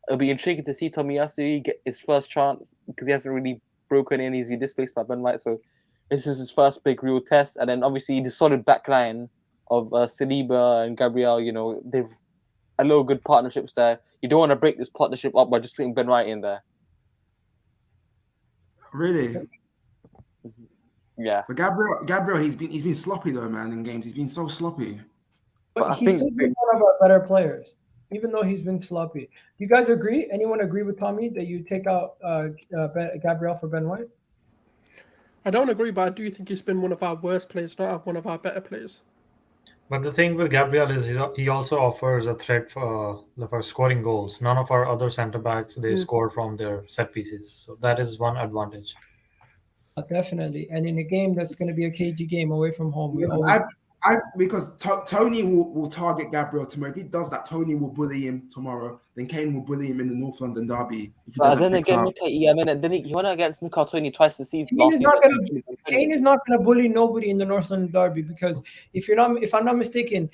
it'll be intriguing to see Tomiyasu get his first chance because he hasn't really broken in. He's been displaced by Ben White, so this is his first big real test. And then obviously the solid back line of Saliba and Gabriel, you know, they've a little good partnerships there. You don't want to break this partnership up by just putting Ben White in there. Really? Yeah. But Gabriel, he's been sloppy though, man. In games, he's been so sloppy. But he's still been one of our better players, even though he's been sloppy. You guys agree? Anyone agree with Tommy that you take out Gabriel for Ben White? I don't agree, but I do think he's been one of our worst players, not one of our better players. But the thing with Gabriel is he also offers a threat for scoring goals. None of our other centre backs, they score from their set pieces. So that is one advantage. Definitely. And in a game that's going to be a cagey game away from home. Because Tony will target Gabriel tomorrow. If he does that, Tony will bully him tomorrow. Then Kane will bully him in the North London derby. But then again, he went against Mikel Tony twice this season. Kane is not going to bully nobody in the North London derby because if I'm not mistaken,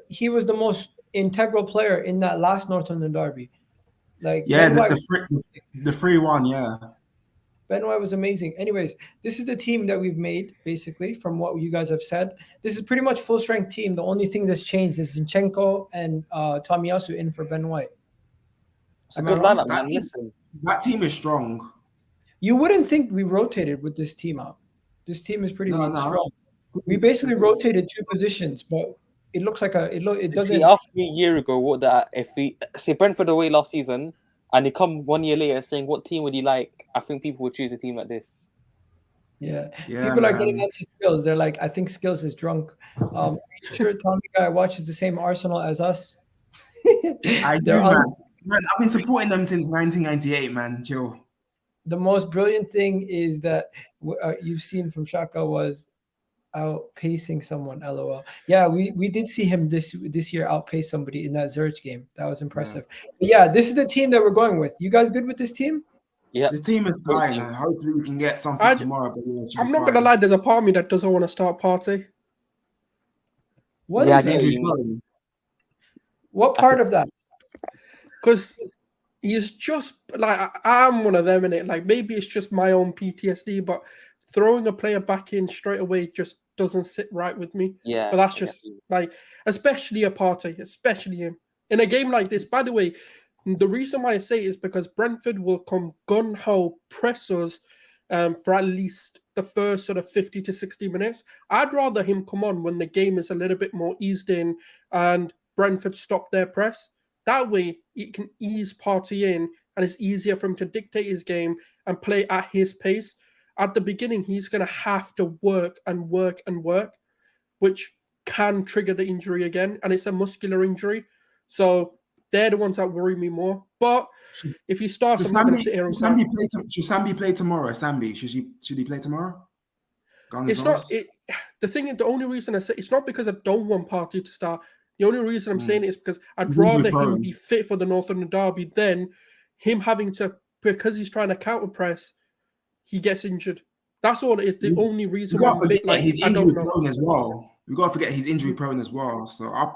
he was the most integral player in that last North London derby. Like the 3-1, yeah. Ben White was amazing. Anyways, this is the team that we've made, basically, from what you guys have said. This is pretty much full-strength team. The only thing that's changed is Zinchenko and Tomiyasu in for Ben White. It's a good lineup, man. That team is strong. You wouldn't think we rotated with this team out. This team is pretty strong. We basically rotated 2 positions, but it looks like it doesn't. After a year ago, if we say Brentford away last season, and they come 1 year later saying, what team would you like? I think people would choose a team like this. Yeah, people are getting into Skills. They're like, I think Skills is drunk. Sure, Tommy guy watches the same Arsenal as us. I do, man. I've been supporting them since 1998, man. Chill. The most brilliant thing is that you've seen from Saka was outpacing someone. LOL. Yeah, we did see him this year outpace somebody in that Zurich game. That was impressive. Yeah, this is the team that we're going with. You guys good with this team? Yeah, this team is fine. Hopefully, we can get something tomorrow. But I'm not gonna lie. There's a part of me that doesn't want to start Partey. What is that? What part of that? Because he's just like I'm one of them, innit? Like maybe it's just my own PTSD, but throwing a player back in straight away just doesn't sit right with me. Yeah. But that's just like, especially a Partey, especially him. In a game like this, by the way, the reason why I say it is because Brentford will come gun-ho press us for at least the first sort of 50 to 60 minutes. I'd rather him come on when the game is a little bit more eased in and Brentford stop their press. That way, it can ease Partey in and it's easier for him to dictate his game and play at his pace. At the beginning, he's going to have to work and work and work, which can trigger the injury again. And it's a muscular injury. So they're the ones that worry me more. But if he starts, I'm not going to sit here and should Sambi play tomorrow? Sambi, should he play tomorrow? It's not. The only reason I say it's not because I don't want Partey to start. The only reason I'm saying it is because I'd rather him be fit for the North London derby than him having to, because he's trying to counter press, he gets injured. That's all. It's the only reason why I'm a bit like, he's injury prone as well. We got to forget he's injury prone as well. So I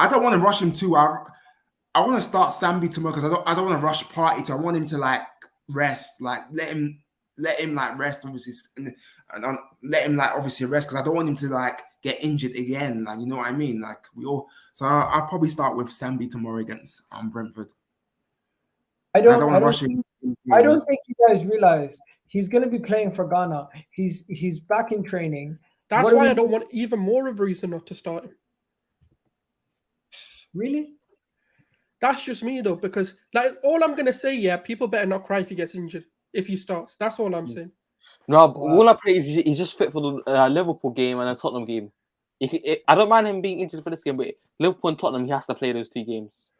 don't want to rush him too. I want to start Sambi tomorrow because I don't want to rush Partey too. I want him to like rest, like let him like rest, obviously, and let him like obviously rest because I don't want him to like get injured again. Like, you know what I mean? Like so I'll probably start with Sambi tomorrow against Brentford. I don't want to rush him. I don't think you guys realize he's going to be playing for Ghana. He's back in training. That's why I don't want even more of a reason not to start him. Really? That's just me though, because like all I'm gonna say, yeah, people better not cry if he gets injured. If he starts, that's all I'm saying. No, Wow. all I pray is he's just fit for the Liverpool game and the Tottenham game. I don't mind him being injured for this game, but Liverpool and Tottenham, he has to play those 2 games.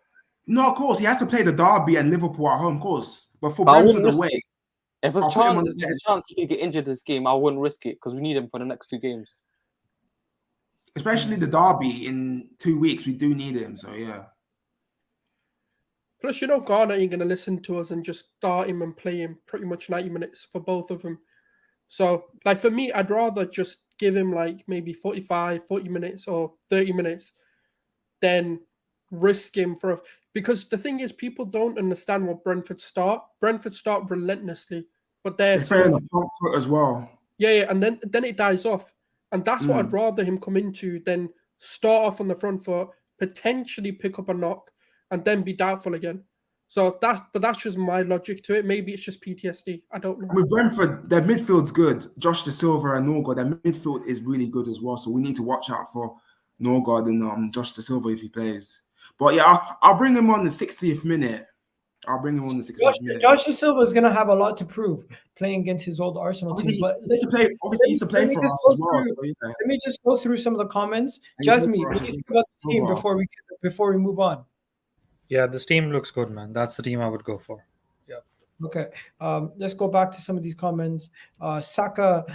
No, of course he has to play the Derby and Liverpool at home, of course. But for But I Brentford wouldn't away, risk it. If there's a chance he could get injured this game, I wouldn't risk it because we need him for the next 2 games. especially the Derby in 2 weeks, we do need him. So yeah. Plus, Ghana ain't gonna listen to us and just start him and play him pretty much 90 minutes for both of them. So, like for me, I'd rather just give him like maybe 45, 40 minutes or 30 minutes than risk him because the thing is, people don't understand what Brentford start. Brentford start relentlessly, but they're in the front foot as well. Yeah, and then it dies off, and that's what I'd rather him come into than start off on the front foot, potentially pick up a knock, and then be doubtful again. So that's just my logic to it. Maybe it's just PTSD. I don't know. With Brentford, their midfield's good. Josh De Silva and Norgard, their midfield is really good as well. So we need to watch out for Norgard and Josh De Silva if he plays. But yeah, I'll bring him on the 60th minute. Josh De Silva is going to have a lot to prove playing against his old Arsenal team. But he used to play for us as well. So, yeah. Let me just go through some of the comments. Jasmine, what do you think about the team before we move on? Yeah, this team looks good, man. That's the team I would go for. Yeah. Okay. Let's go back to some of these comments. Saka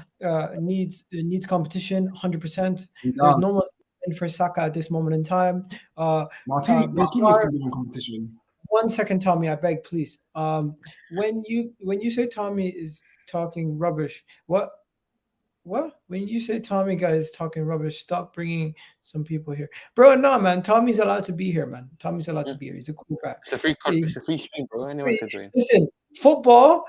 needs competition, 100%. There's no one in for Saka at this moment in time. Marquinhos can give him competition. 1 second, Tommy, I beg, please. When you say Tommy is talking rubbish, what? When you say Tommy guys talking rubbish, stop bringing some people here, bro. No, man. Tommy's allowed to be here, man. Tommy's allowed to be here. He's a cool guy. It's a free stream, bro. Anyone can join. Listen, football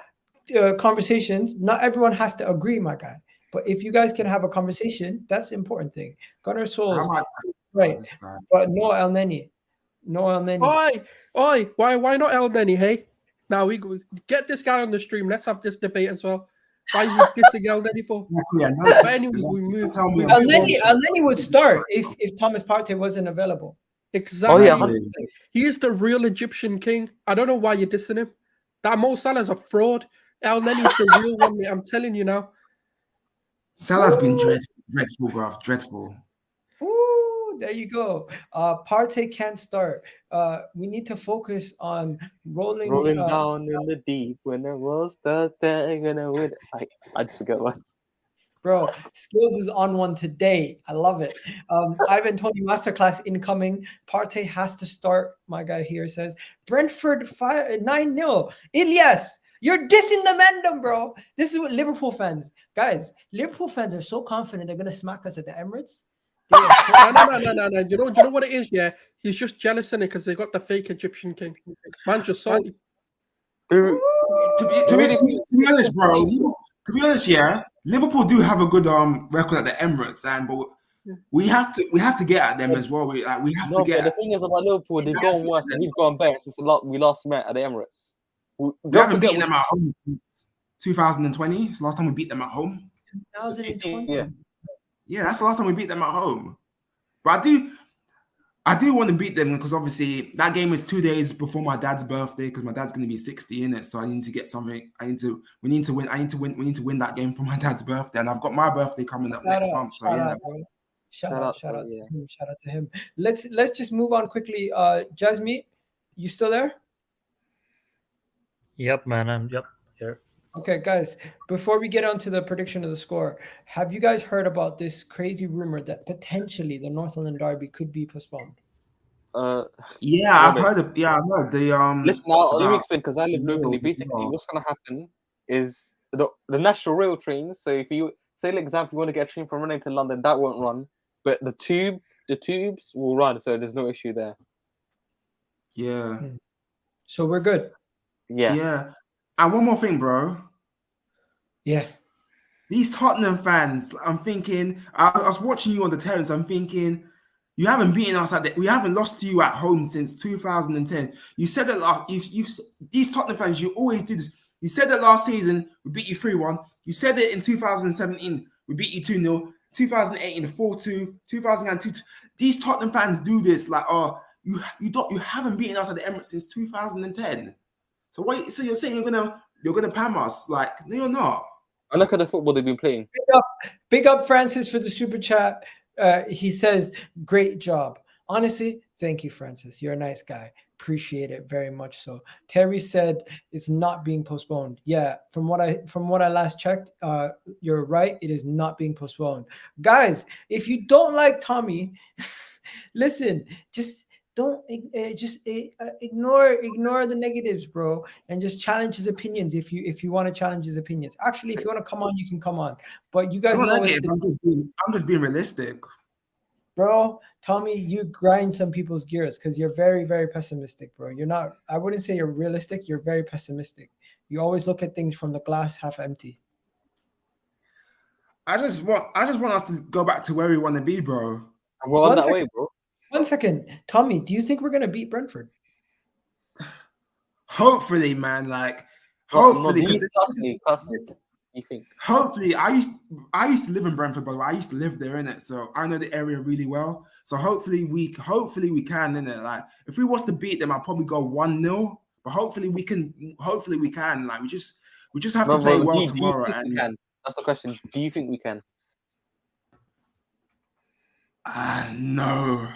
conversations. Not everyone has to agree, my guy. But if you guys can have a conversation, that's the important thing. Gunnar Souls, right? But no El Neni. No El Neni. Oi! Why not El Neni? Hey, now we go get this guy on the stream. Let's have this debate as well. Why is he dissing El Neni for? But anyway, we move. El Neni would start if Thomas Partey wasn't available. Exactly. Oh, yeah. He is the real Egyptian king. I don't know why you're dissing him. That Mo Salah's a fraud. El Neni's the real one, mate. I'm telling you now. Salah's been dreadful, bruv. Dreadful. Ooh, there you go. Partey can't start. We need to focus on rolling down in the deep when there was the thing gonna win. I just forget what. Bro, Skills is on one today. I love it. Ivan Tony Masterclass incoming. Partey has to start. My guy here says Brentford 9-0. Ilyas, you're dissing the Mandem, bro. This is what Liverpool fans, guys. Liverpool fans are so confident they're gonna smack us at the Emirates. No. Do you know what it is? Yeah, he's just jealous in it because they got the fake Egyptian king. Man, just salty. To be honest, bro. To be honest, yeah, Liverpool do have a good record at the Emirates, but we have to get at them as well. We have to get. The thing is about Liverpool, they've gone worse and we've gone better since we last met at the Emirates. We haven't beaten them at home since 2020. It's the last time we beat them at home. 2020. Yeah, that's the last time we beat them at home. But I do want to beat them because obviously that game is 2 days before my dad's birthday because my dad's going to be 60 in it. So I need to get something. We need to win that game for my dad's birthday, and I've got my birthday coming up next month. So yeah. Shout out to him. Let's just move on quickly. Jasmine, you still there? Yep, man. I'm here. Okay, guys, before we get on to the prediction of the score, have you guys heard about this crazy rumor that potentially the North London Derby could be postponed? Yeah, I've heard the Listen, let me explain because I live locally. Basically, what's gonna happen is the national rail trains. So if you say, for example, you want to get a train from Reading to London, that won't run, but the tubes will run, so there's no issue there. Yeah. So we're good. Yeah. And one more thing, bro. Yeah. These Tottenham fans, I'm thinking, I was watching you on the terrace, I'm thinking, you haven't beaten us we haven't lost to you at home since 2010. You said that these Tottenham fans, you always do this. You said that last season, we beat you 3-1. You said it in 2017, we beat you 2-0. 2018, 4-2. 2002. These Tottenham fans do this, you haven't beaten us at the Emirates since 2010. So what? So you're saying you're gonna pam us? Like, no, you're not. I look at the football they've been playing. Big up Francis for the super chat. He says, "Great job." Honestly, thank you, Francis. You're a nice guy. Appreciate it very much. So Terry said it's not being postponed. Yeah, from what I last checked, you're right. It is not being postponed. Guys, if you don't like Tommy, listen, just don't ignore the negatives, bro, and just challenge his opinions if you want to challenge his opinions. Actually, if you want to come on, you can come on. But you guys know I'm just being realistic. Bro, Tommy, you grind some people's gears because you're very, very pessimistic, bro. You're not, I wouldn't say you're realistic, you're very pessimistic. You always look at things from the glass half empty. I just want us to go back to where we want to be, bro. And we're on that way, bro. 1 second. Tommy, do you think we're gonna beat Brentford? Hopefully, man. Like, hopefully, you think? Hopefully, I used to live in Brentford, by the way. I used to live there, innit? So I know the area really well. So hopefully we can, innit? Like, if we was to beat them, I'd probably go 1-0. But hopefully we can. Like, we just have to play well tomorrow. That's the question. Do you think we can? No.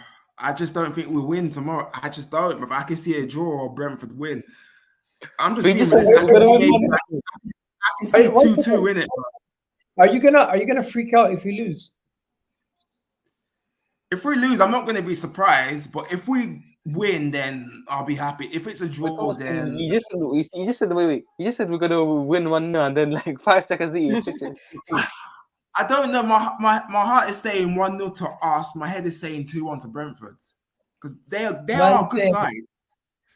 I just don't think we'll win tomorrow. I just don't. If I can see a draw or Brentford win, I'm just being realistic. I can see 2-2 in it. Are you gonna freak out if we lose? If we lose, I'm not gonna be surprised. But if we win, then I'll be happy. If it's a draw, then you just said wait. You just said we're gonna win 1-0, and then like 5 seconds later, I don't know. My heart is saying 1-0 to us. My head is saying 2-1 to Brentford because they are a good side.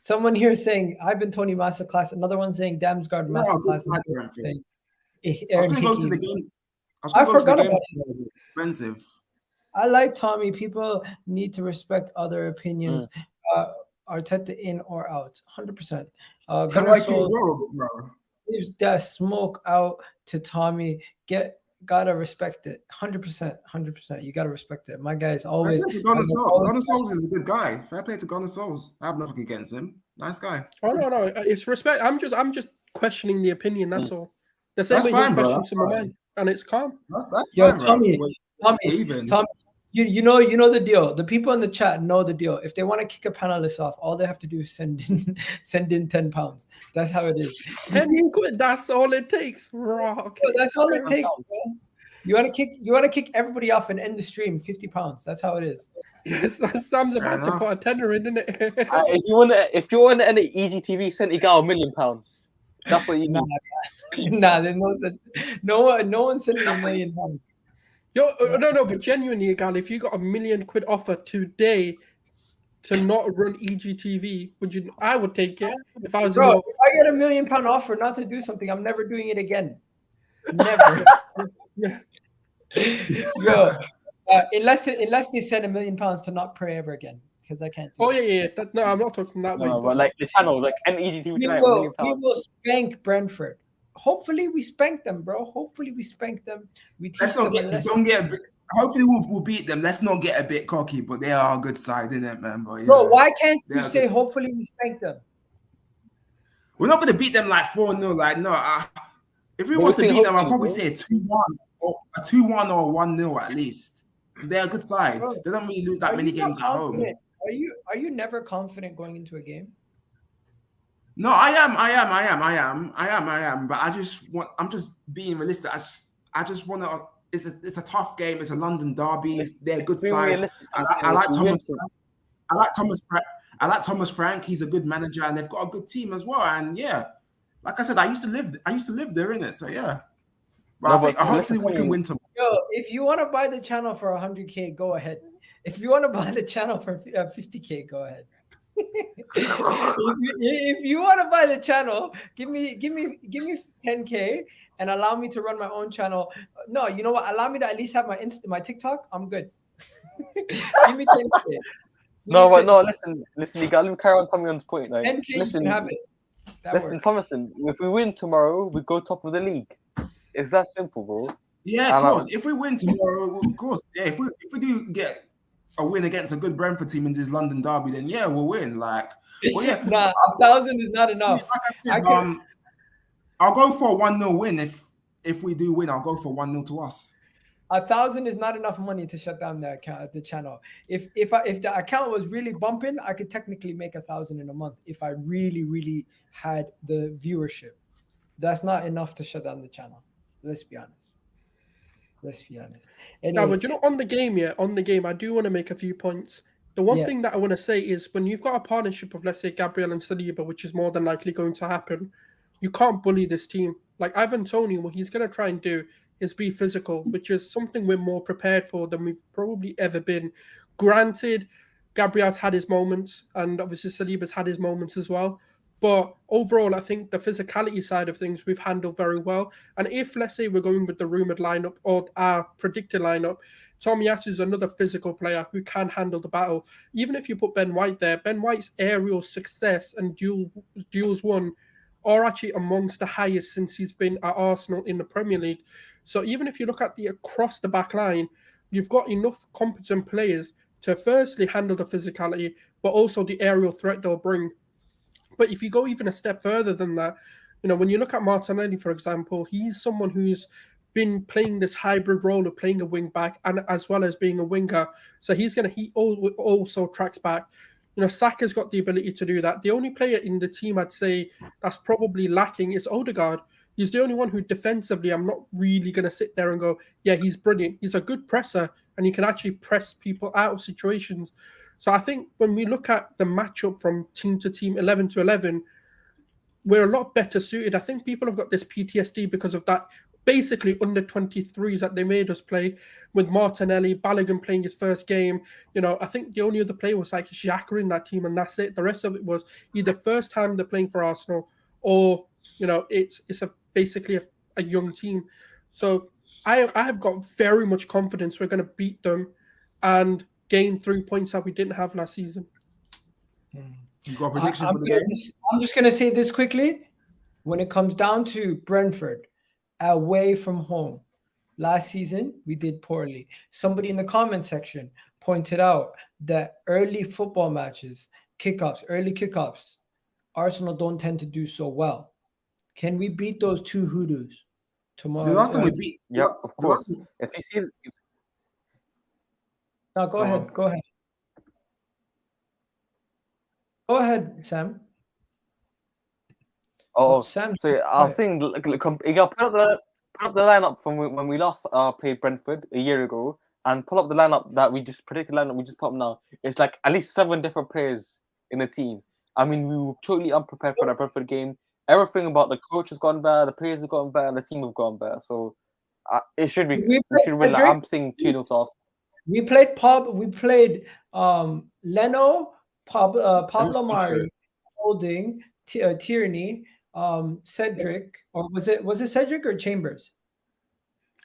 Someone here saying I've been Tony Masterclass. Another one saying Damsgaard Masterclass. I was going to go to the game. I forgot about it. Expensive. I like Tommy. People need to respect other opinions. Arteta in or out, 100%. I like you as well, bro. Leaves that smoke out to Tommy. Gotta respect it, 100%. You gotta respect it. My guy is always. Gunnar Solskjaer is a good guy. Fair play to Gunnar Solskjaer. I have nothing against him. Nice guy. Oh no, it's respect. I'm just questioning the opinion. That's all. The same That's way fine, you bro. question That's to my fine. mind, and it's calm. That's Yo, fine, Tommy, bro. you know the deal. The people in the chat know the deal. If they want to kick a panelist off, all they have to do is send in £10. That's how it is. 10 quid. That's all it takes. Okay. That's all it takes, bro. You want to kick everybody off and end the stream, £50. That's how it is. Yes, Sam's about to put a tenner in, isn't it? If you want to end the EGTV, send it out £1 million. That's what you need. Nah, there's no such. No one sending £1 million. Yo, no, but genuinely, Gal, if you got £1 million offer today to not run EGTV, I would take it if I was. Bro, if I get £1 million offer not to do something, I'm never doing it again. Never. Yo, unless they send £1 million to not pray ever again, because I can't. Yeah. No, I'm not talking that way. But like the channel, like NEGTV tonight, we will spank Brentford. Hopefully we spank them, bro. Hopefully we spank them. Hopefully we'll beat them. Let's not get a bit cocky, but they are a good side, isn't it, man? But, bro, why can't you say hopefully we spank them? We're not going to beat them like 4-0. Like, no. If we was to beat them, I'd probably say a 2-1 or a 2-1 or 1-0 at least. Because they're a good side. Bro, they don't really lose that many games at home. Are you never confident going into a game? No, I am. But I'm just being realistic. I just want to. It's a tough game. It's a London derby. They're a good side. I like Thomas. I like Thomas Frank. He's a good manager, and they've got a good team as well. And yeah, like I said, I used to live there, innit? So yeah. But hopefully we can win tomorrow. Yo, if you want to buy the channel for 100K, go ahead. If you want to buy the channel for 50K, go ahead. if you want to buy the channel, give me 10K and allow me to run my own channel. No, you know what? Allow me to at least have my TikTok. I'm good. Give me 10K. Listen, you gotta carry on Tommy's point. Like, 10K, you can have it. Listen, Thomason, if we win tomorrow, we go top of the league. It's that simple, bro. Yeah, of course. If we win tomorrow, of course. Yeah, if we do get a win against a good Brentford team in this London derby, then yeah, we'll win. Like, well, yeah, Nah, 1,000 is not enough. like I said, I'll go for a 1-0 win if we do win. I'll go for 1-0 to us. 1,000 is not enough money to shut down the account, the channel. If the account was really bumping, I could technically make 1,000 in a month if I really had the viewership. That's not enough to shut down the channel. Let's be honest. Now, Anyways, but on the game, I do want to make a few points. The one thing that I want to say is when you've got a partnership of, let's say, Gabriel and Saliba, which is more than likely going to happen, you can't bully this team. Like Ivan Toney, what he's going to try and do is be physical, which is something we're more prepared for than we've probably ever been. Granted, Gabriel's had his moments, and obviously Saliba's had his moments as well. But overall, I think the physicality side of things we've handled very well. And if, let's say, we're going with the rumoured lineup or our predicted lineup, Tomiyasu is another physical player who can handle the battle. Even if you put Ben White there, Ben White's aerial success and duels won are actually amongst the highest since he's been at Arsenal in the Premier League. So even if you look at the across the back line, you've got enough competent players to firstly handle the physicality, but also the aerial threat they'll bring. But if you go even a step further than that, when you look at Martinelli, for example, he's someone who's been playing this hybrid role of playing a wing back and as well as being a winger. So he also tracks back. Saka's got the ability to do that. The only player in the team I'd say that's probably lacking is Odegaard. He's the only one who defensively I'm not really going to sit there and go, yeah, he's brilliant. He's a good presser and he can actually press people out of situations. So I think when we look at the matchup from team to team, 11 to 11, we're a lot better suited. I think people have got this PTSD because of that basically under 23s that they made us play with Martinelli, Balogun playing his first game. I think the only other player was like Xhaka in that team and that's it. The rest of it was either first time they're playing for Arsenal or, it's basically a young team. So I have got very much confidence we're going to beat them and gain 3 points that we didn't have last season. You got a prediction for the game? I'm just going to say this quickly. When it comes down to Brentford, away from home, last season we did poorly. Somebody in the comment section pointed out that early football matches, early kickoffs, Arsenal don't tend to do so well. Can we beat those two hoodoos tomorrow? The last time we beat... Yeah, of course. If you see... No, go ahead. Go ahead, Sam. Sam. So I was saying, you got put up the lineup from when we last played Brentford a year ago, and pull up the lineup that we just predicted. Lineup we just put up now. It's like at least 7 different players in the team. I mean, we were totally unprepared for that Brentford game. Everything about the coach has gone bad, the players have gone bad, and the team have gone bad. So it should be. We should win. I'm saying 2-0 to us. We played Leno, Pablo Mari, Holding, Tierney, Cedric, or was it Cedric or Chambers?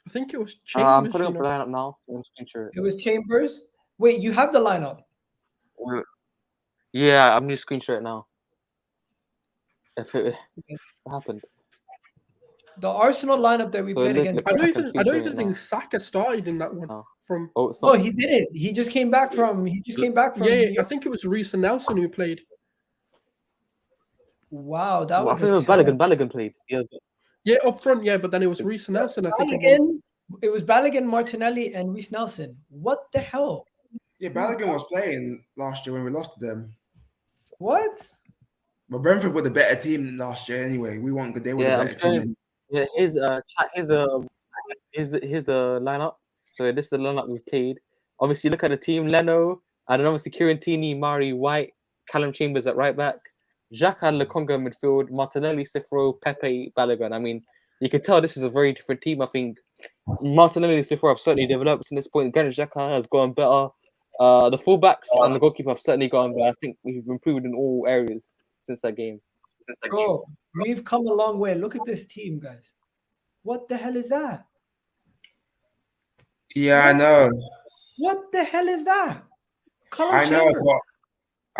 I think it was Chambers. I'm putting up the lineup now. It was Chambers. Wait, you have the lineup? Yeah, I'm just screenshot it now. If it happened. The Arsenal lineup that we played against. I don't even think Saka started in that one. No. He didn't. He just came back from. Yeah, I think it was Reece and Nelson who played. Wow, that was. I think it was Balogun. Balogun played. Yeah, up front. Yeah, but then it was Reece and Nelson. I think it was Balogun, Martinelli, and Reece Nelson. What the hell? Yeah, Balogun was playing last year when we lost to them. What? But Brentford were the better team last year anyway. We weren't good. They were the better team. Yeah, here's the lineup. So this is the lineup we've played. Obviously, look at the team: Leno, and then obviously Kirantini, Mari, White, Callum Chambers at right back, Xhaka and Lokonga in midfield, Martinelli, Smith Rowe, Pepe, Balogun. I mean, you can tell this is a very different team. I think Martinelli and Smith Rowe have certainly developed in this point. Granit Xhaka has gone better. The fullbacks and the goalkeeper have certainly gone better. I think we've improved in all areas since that game. Bro, we've come a long way. Look at this team, guys. What the hell is that? Yeah, I know. What the hell is that? I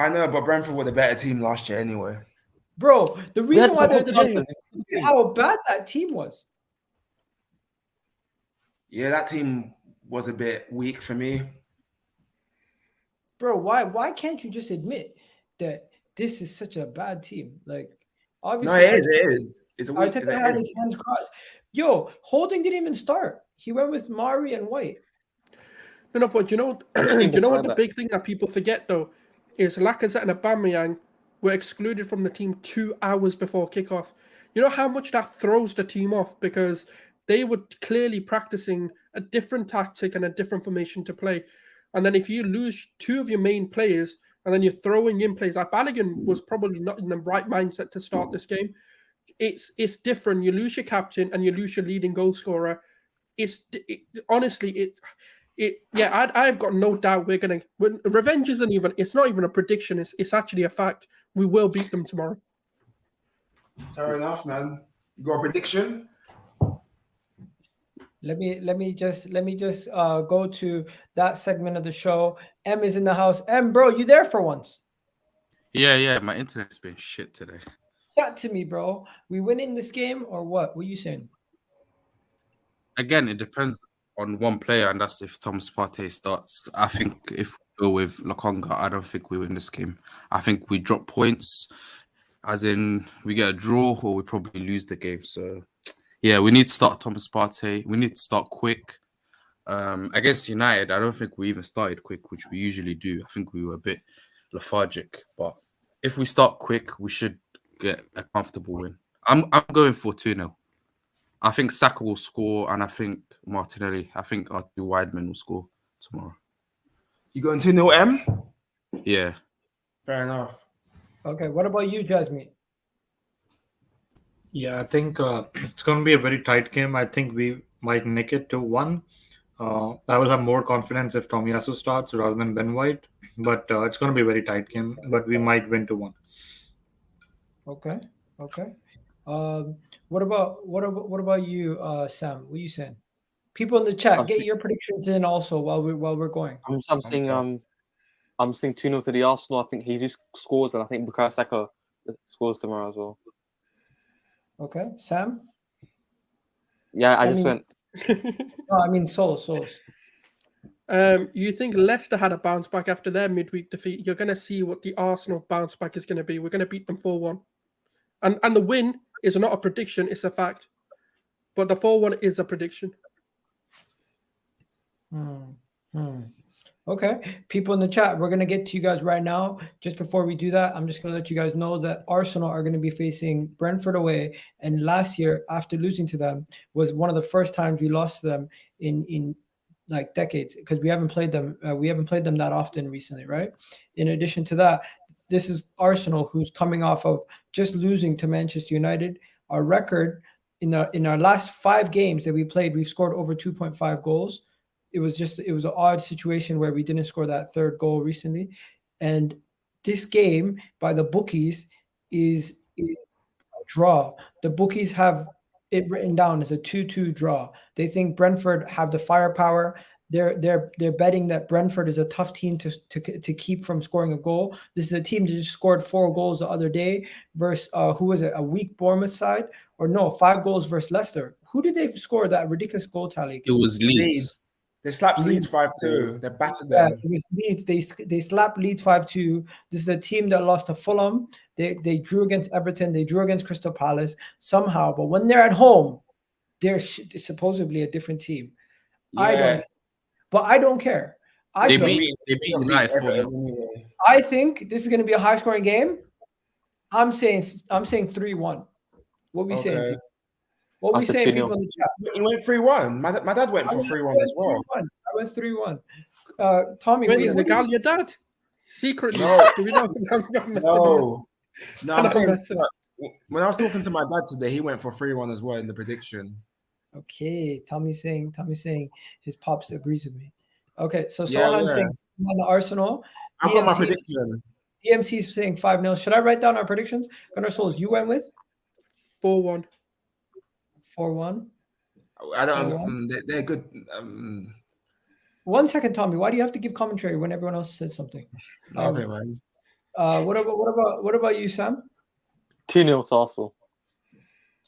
know, but Brentford were the better team last year anyway. Bro, the reason why they're the better is how bad that team was. Yeah, that team was a bit weak for me. bro, why can't you just admit that this is such a bad team? Like, No, obviously, it is. It's a weak. Arteta had his hands crossed. Yo, Holding didn't even start. He went with Mari and White. No, but you know, do you know what the big thing that people forget though is Lacazette and Aubameyang were excluded from the team 2 hours before kickoff. You know how much that throws the team off because they were clearly practicing a different tactic and a different formation to play. And then if you lose 2 of your main players and then you're throwing in players like Balogun was probably not in the right mindset to start this game. It's different. You lose your captain and you lose your leading goal scorer. Honestly, I've got no doubt we're gonna. Revenge isn't even. It's not even a prediction. It's actually a fact. We will beat them tomorrow. Fair enough, man. You got a prediction? Let me just go to that segment of the show. M is in the house. M, bro, you there for once? Yeah. My internet's been shit today. Chat to me, bro. We winning this game or what? What are you saying? Again, it depends on one player, and that's if Thomas Partey starts. I think if we go with Lokonga, I don't think we win this game. I think we drop points, as in we get a draw or we probably lose the game. So, yeah, we need to start Thomas Partey. We need to start quick. Against United, I don't think we even started quick, which we usually do. I think we were a bit lethargic. But if we start quick, we should get a comfortable win. I'm going for 2-0. I think Saka will score, and I think Martinelli. I think our 2 wide men will score tomorrow. You going 2-0, M? Yeah. Fair enough. Okay, what about you, Jasmine? Yeah, I think it's going to be a very tight game. I think we might nick it 2-1. I will have more confidence if Tomiyasu starts rather than Ben White, but it's going to be a very tight game. But we might win 2-1. Okay. What about you, Sam? What are you saying? People in the chat, get your predictions in also while we're going. I'm saying 2-0 to the Arsenal. I think he just scores, and I think Bukayo Saka scores tomorrow as well. Okay, Sam. Yeah, I just went. No, I mean Souls. You think Leicester had a bounce back after their midweek defeat? You're going to see what the Arsenal bounce back is going to be. We're going to beat them 4-1, and the win is not a prediction; it's a fact. But the 4-1 is a prediction. Okay, people in the chat, we're gonna get to you guys right now. Just before we do that, I'm just gonna let you guys know that Arsenal are gonna be facing Brentford away. And last year, after losing to them, was one of the first times we lost to them in like decades, because we haven't played them. We haven't played them that often recently, right? In addition to that, this is Arsenal, who's coming off of just losing to Manchester United. Our record in our last 5 games that we played, we've scored over 2.5 goals. It was an odd situation where we didn't score that 3rd goal recently. And this game by the bookies is a draw. The bookies have it written down as a 2-2 draw. They think Brentford have the firepower. They're betting that Brentford is a tough team to keep from scoring a goal. This is a team that just scored 4 goals the other day versus who was it? A weak Bournemouth side, or no, 5 goals versus Leicester. Who did they score that ridiculous goal tally against? It was Leeds. They slapped Leeds 5-2. They battered them. It was Leeds. They slapped Leeds 5-2. This is a team that lost to Fulham. They drew against Everton. They drew against Crystal Palace somehow. But when they're at home, they're supposedly a different team. Yeah. I don't care. They beat United 4-0. I think this is going to be a high-scoring game. I'm saying 3-1. What we saying? What we saying, people in the chat? You went 3-1. My dad went for 3-1 as well. I went 3-1 Tommy, wait, is the gal your dad? Secretly? No. Do we know? No, I'm saying when I was talking to my dad today, he went for 3-1 as well in the prediction. Okay, Tommy's saying his pops agrees with me. Okay, so Sohan's saying on the Arsenal. I've got my prediction. DMC's saying 5-0. Should I write down our predictions? Gunnar Souls, you went with 4-1. 4-1. I don't. They're good. 1 second, Tommy. Why do you have to give commentary when everyone else says something? Okay, man. What about you, Sam? 2-0 to Arsenal.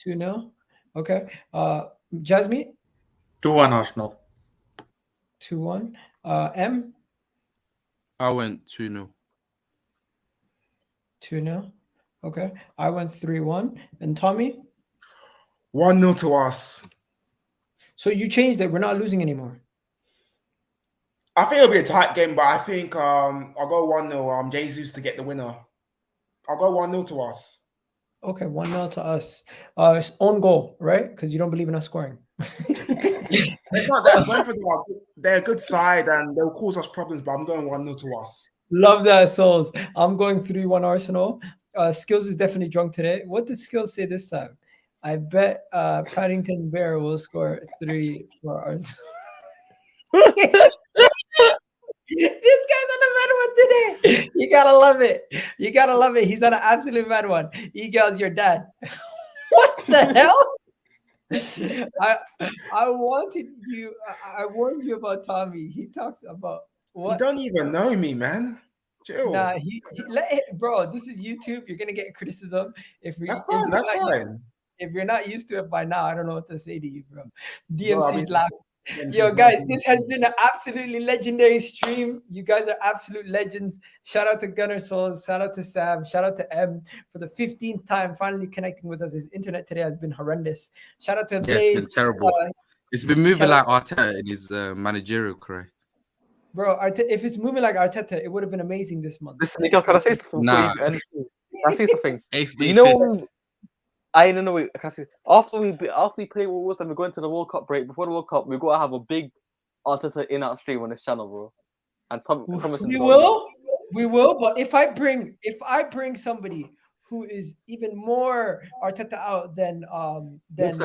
2-0. Okay. Jasmine? 2-1 Arsenal. 2-1. M? I went 2-0. 2-0. Okay. I went 3-1. And Tommy? 1-0 to us. So you changed it. We're not losing anymore. I think it'll be a tight game, but I think I'll go 1-0. Jesus to get the winner. I'll go 1-0 to us. Okay, 1-0 to us. It's own goal, right? Because you don't believe in us scoring. It's not that. Brentford, they're a good side and they'll cause us problems, but I'm going 1-0 to us. Love that, Souls. I'm going 3-1 Arsenal. Skills is definitely drunk today. What did Skills say this time? I bet Paddington Bear will score 3 for Arsenal. This guy's on a mad one today. You gotta love it. You gotta love it. He's on an absolute mad one. Eagles, your dad. What the hell? I wanted you. I warned you about Tommy. He talks about what? You don't even know me, man. Chill. Nah, bro. This is YouTube. You're gonna get criticism That's fine. That's fine. If you're not used to it by now, I don't know what to say to you, bro. DMC's Bro, I mean, laughing. Yo, guys, this has been an absolutely legendary stream. You guys are absolute legends. Shout out to Gunner Souls. Shout out to Sam. Shout out to M for the 15th time finally connecting with us. His internet today has been horrendous. Shout out to Blaze. It's been terrible. It's been moving like Arteta in his managerial career. Bro, if it's moving like Arteta, it would have been amazing this month. Listen, can I say something? Nah. Can I say something? You know, I don't know. After we play Wolves and we go into the World Cup break, before the World Cup, we gotta have a big Arteta in-out stream on this channel, bro. And Thomas, we will. But if I bring somebody who is even more Arteta out than if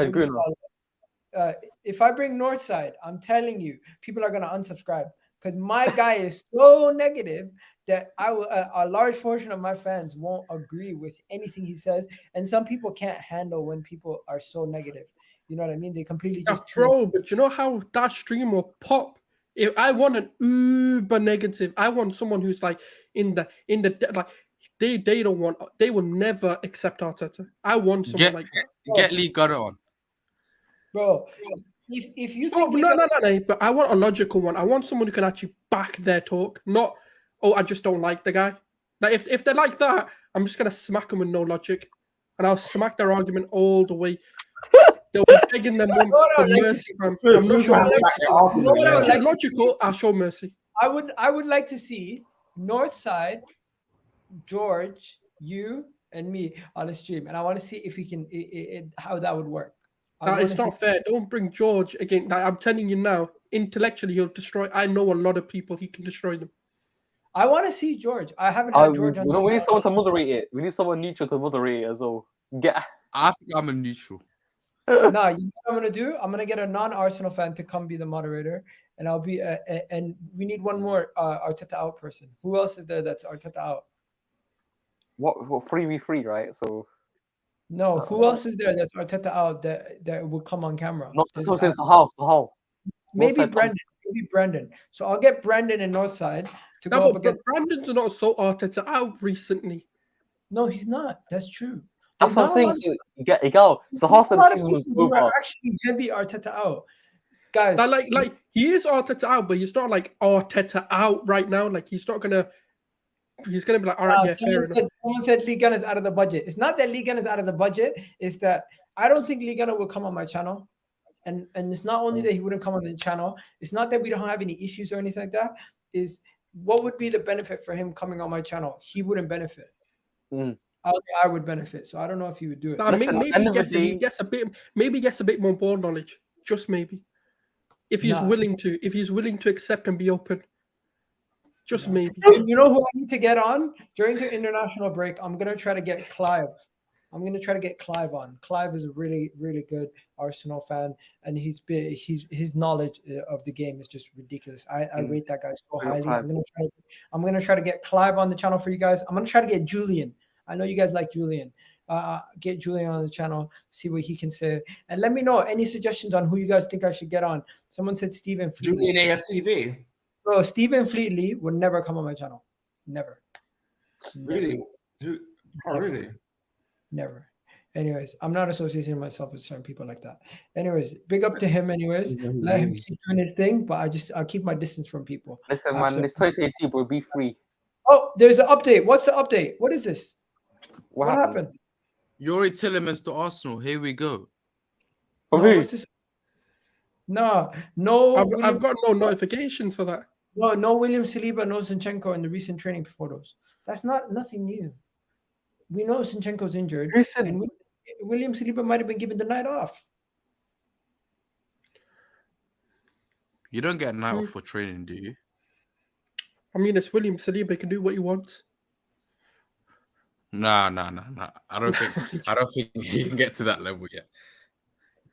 I bring Northside, I'm telling you, people are gonna unsubscribe because my guy is so negative that a large portion of my fans won't agree with anything he says, and some people can't handle when people are so negative. You know what I mean? They completely just but you know how that stream will pop. If I want an uber negative, I want someone who's like in the like they will never accept Arteta. I want someone get Lee Gunner on, bro. If you think no, but I want a logical one. I want someone who can actually back their talk, not I just don't like the guy. Like if they're like that, I'm just gonna smack them with no logic, and I'll smack their argument all the way. They'll be begging them for mercy. I'm not sure. Logical, I'll show mercy. I would like to see Northside, George, you, and me on a stream, and I want to see if we can how that would work. It's not fair. Don't bring George again. I'm telling you now. Intellectually, he'll destroy. I know a lot of people. He can destroy them. I want to see George. I haven't had George on. We need someone to moderate it. We need someone neutral to moderate it as well. I think I'm a neutral. No, you know what I'm gonna do? I'm gonna get a non-Arsenal fan to come be the moderator, and I'll be. And we need one more Arteta out person. Who else is there that's Arteta out? What 3v3, right? So. No, who else is there that's Arteta out that will come on camera? Not so since the house. Maybe Brendan. So I'll get Brendan and Northside to go up against. Brandon's not so Arteta out recently. No, he's not. That's true. That's what I'm saying. So you go. So half the season was over. Actually, heavy Arteta out, guys. Like he is Arteta out, but he's not like Arteta out right now. Like he's gonna be like, all right, fair enough. Someone said Lee Gunner is out of the budget. It's not that Lee Gunner is out of the budget. It's that I don't think Lee Gunner will come on my channel. And it's not only that he wouldn't come on the channel. It's not that we don't have any issues or anything like that. Is what would be the benefit for him coming on my channel? He wouldn't benefit. I would benefit. So I don't know if he would do it. No, maybe he gets a bit more ball knowledge. Just maybe. If he's willing to accept and be open. Just maybe. You know who I need to get on? During the international break, I'm going to try to get Clive. On. Clive is a really, really good Arsenal fan, and his knowledge of the game is just ridiculous. I rate that guy so highly. I'm gonna try to get Clive on the channel for you guys. I'm gonna try to get Julian. I know you guys like Julian. Get Julian on the channel, see what he can say, and let me know any suggestions on who you guys think I should get on. Someone said Stephen Fleetley. Julian AFTV. Bro, Stephen Fleetley would never come on my channel. Never. Really? Oh, really? Never. Anyways, I'm not associating myself with certain people like that. Anyways, big up to him. Anyways, let him keep doing his thing, but I'll keep my distance from people. Listen, man, it's 2022, bro. Be free. Oh, there's an update. What's the update? What is this? What happened? Yuri Tillemans to Arsenal. Here we go. From No, who? what's this? No. I've got no notifications for that. No William Saliba, no Zinchenko in the recent training photos. That's nothing new. We know Zinchenko's injured, and William Saliba might have been given the night off. You don't get a night off for training, do you? I mean, it's William Saliba. He can do what he wants. Nah. I don't think he can get to that level yet.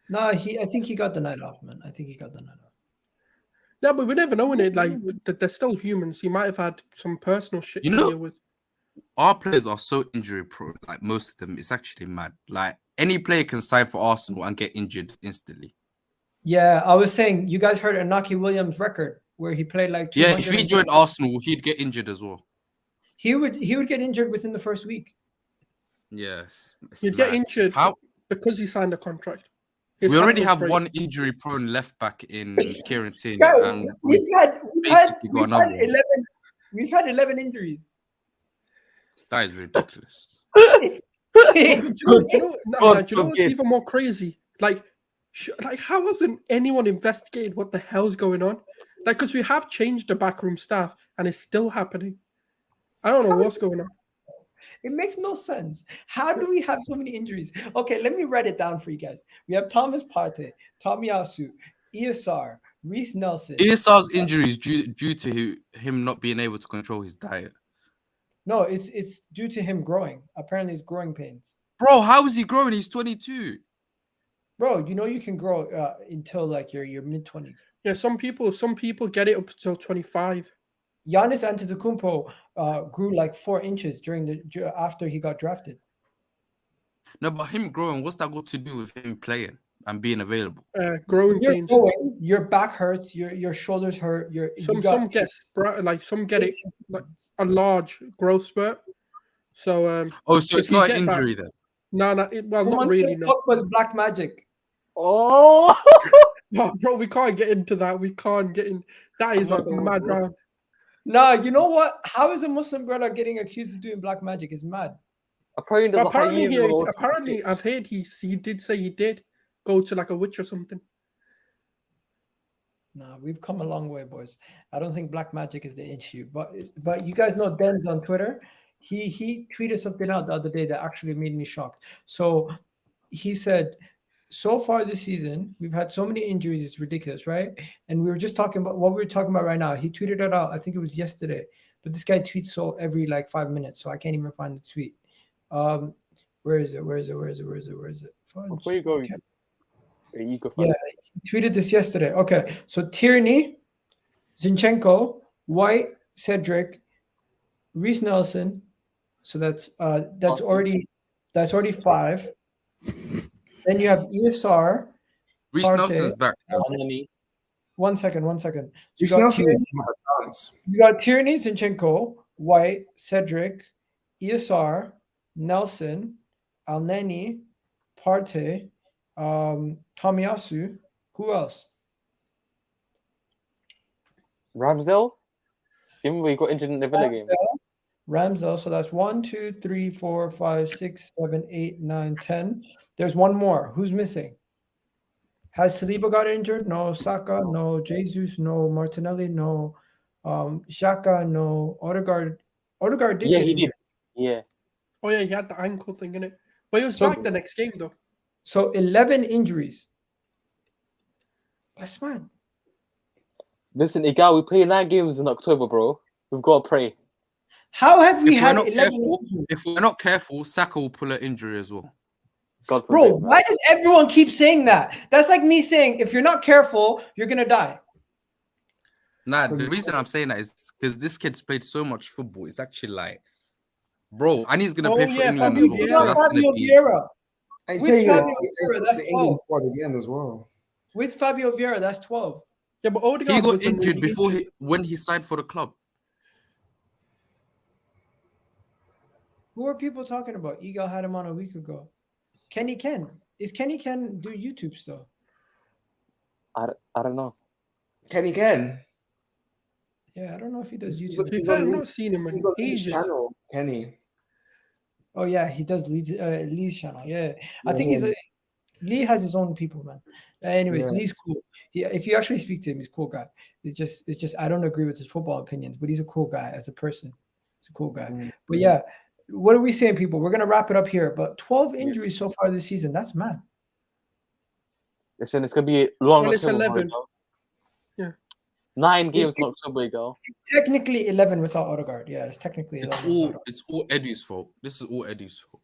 No, I think he got the night off, man. I think he got the night off. Yeah, but we never know in it. Like, they're still humans. He might have had some personal shit to deal with. Our players are so injury prone. Like most of them, it's actually mad. Like any player can sign for Arsenal and get injured instantly. Yeah, I was saying, you guys heard Inaki Williams' record where he played like 200. Yeah, if he joined Arsenal, he'd get injured as well. He would get injured within the first week. Yes, he'd get injured because he signed a contract. We already have one injury-prone left back in Kieran Tierney. Guys, and we've had 11 injuries. That is ridiculous. Do you know what's even more crazy? Like how hasn't anyone investigated what the hell's going on? Like, because we have changed the backroom staff and it's still happening. I don't know what's going on. It makes no sense. How do we have so many injuries? Okay, let me write it down for you guys. We have Thomas Partey, Tomiyasu, ESR, Reece Nelson. ESR's injury is due to him not being able to control his diet. No, it's due to him growing. Apparently, it's growing pains. Bro, how is he growing? He's 22. Bro, you know you can grow until like your mid-20s. Yeah, some people get it up until 25. Giannis Antetokounmpo grew like 4 inches after he got drafted. No, but him growing, what's that got to do with him playing and being available? Growing pains. Your back hurts. Your shoulders hurt. Some get it like a large growth spurt. So so it's not an injury then. No, not really. No. Was black magic. Oh, bro, we can't get into that. We can't get in. That is like mad round. Nah, you know what? How is a Muslim brother getting accused of doing black magic? It's mad. Apparently, I've heard he did say he did go to like a witch or something. Nah, we've come a long way, boys. I don't think black magic is the issue, but you guys know Denz on Twitter. He tweeted something out the other day that actually made me shocked. So he said, so far this season, we've had so many injuries, it's ridiculous, right? And we were just talking about what we were talking about right now. He tweeted it out, I think it was yesterday, but this guy tweets so every like 5 minutes, so I can't even find the tweet. Where is it? Where is it? Fudge. Where you going? Okay. You go. Yeah, he tweeted this yesterday. Okay, so Tierney, Zinchenko, White, Cedric, Reece Nelson. So that's already 5. Then you have ESR. Reece Nelson's back. One second. Reece Nelson is you got Tierney, Zinchenko, White, Cedric, ESR, Nelson, Alneny, Partey, Tomiyasu. Who else? Ramsdale? Even though he got injured in the Villa game. Ramsdale. So that's 1, 2, 3, 4, 5, 6, 7, 8, 9, 10. There's one more. Who's missing? Has Saliba got injured? No. Saka? No. Jesus? No. Martinelli? No. Saka? No. Odegaard did get injured. Yeah. Oh yeah, he had the ankle thing in it, but he was back the next game though. So 11 injuries. That's mad. Listen, Igal, we play 9 games in October, bro. We've got to pray. How have we had 11 injuries? If we're not careful, Saka will pull an injury as well. God forbid, bro, why does everyone keep saying that? That's like me saying, if you're not careful, you're going to die. Nah, the reason I'm saying that is because this kid's played so much football. It's actually like, bro, and he's going to play for England as well. Fabio Vieira. He's playing the England squad again as well. With Fabio Vieira, that's 12. Yeah, but he got injured when he signed for the club. Who are people talking about? Eagle had him on a week ago. Kenny Ken. Is Kenny Ken do YouTube still? I don't know. Kenny Ken. Yeah, I don't know if he does He's YouTube. To be fair, I've not seen him in He's on Lee's ages. channel, Kenny. Oh yeah, he does Lee's channel. Yeah, I think Yeah. Lee has his own people, man. Anyways, Yeah. Lee's cool. If you actually speak to him, he's a cool guy. It's just I don't agree with his football opinions, but he's a cool guy as a person. He's a cool guy. But yeah, what are we saying, people? We're gonna wrap it up here. But 12 injuries so far this season. That's mad. Listen, it's gonna be long. Well, it's 11. Yeah. 9 games in October, girl. Technically 11 without Odegaard. Yeah, it's technically 11. It's all Eddie's fault. This is all Eddie's fault.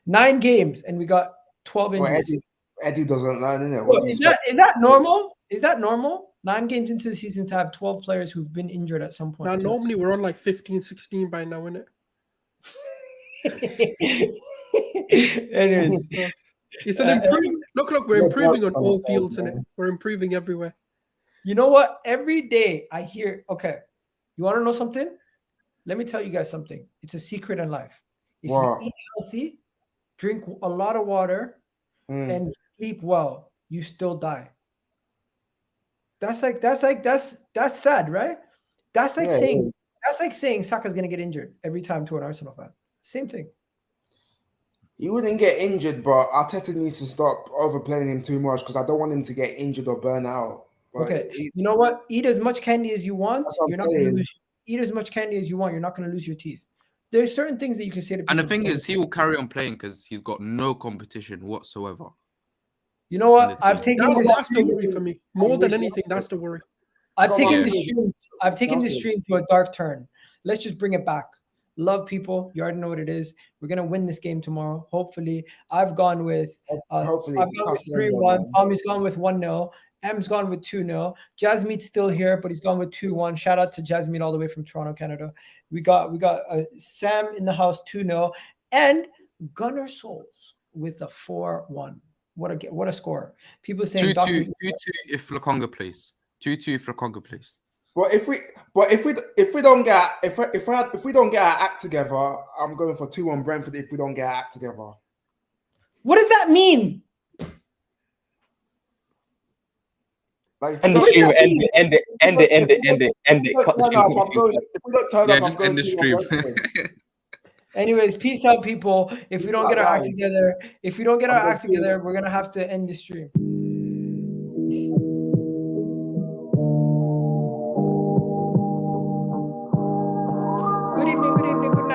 9 games and we got 12 injuries. Eddie doesn't learn, innit? Well, is that normal? Is that normal? 9 games into the season to have 12 players who've been injured at some point. Now, normally we're on like 15, 16 by now, isn't it? Anyways, It's an improvement. Look, we're improving on all fields, innit? We're improving everywhere. You know what? Every day I hear, okay, you want to know something? Let me tell you guys something. It's a secret in life. If you eat healthy, drink a lot of water, and sleep well, you still die. That's sad, right? That's like saying Saka's gonna get injured every time to an Arsenal fan. Same thing. He wouldn't get injured, but Arteta needs to stop overplaying him too much because I don't want him to get injured or burn out. But okay, you know what? Eat as much candy as you want. You're not going to lose. Eat as much candy as you want. You're not going to lose your teeth. There's certain things that you can say to people. And the thing is, he will carry on playing because he's got no competition whatsoever. You know what? I've taken that's the worry for me. More than anything, that's the worry. I've taken this stream to a dark turn. Let's just bring it back. Love people. You already know what it is. We're gonna win this game tomorrow. Hopefully. I've gone with 3-1. Tommy's gone with 1-0. M's gone with 2-0. Jasmeet's still here, but he's gone with 2-1. Shout out to Jasmeet all the way from Toronto, Canada. We got Sam in the house 2-0, and Gunnar Souls with a 4-1. What a score! People saying 2-2 if Lokonga plays. 2-2 if Lokonga plays. Well, if we don't get our act together, I'm going for 2-1 Brentford. If we don't get our act together, what does that mean? Like, end it. Just end the stream. Anyways, peace out, people. If we don't get our act together, we're gonna have to end the stream. Good evening.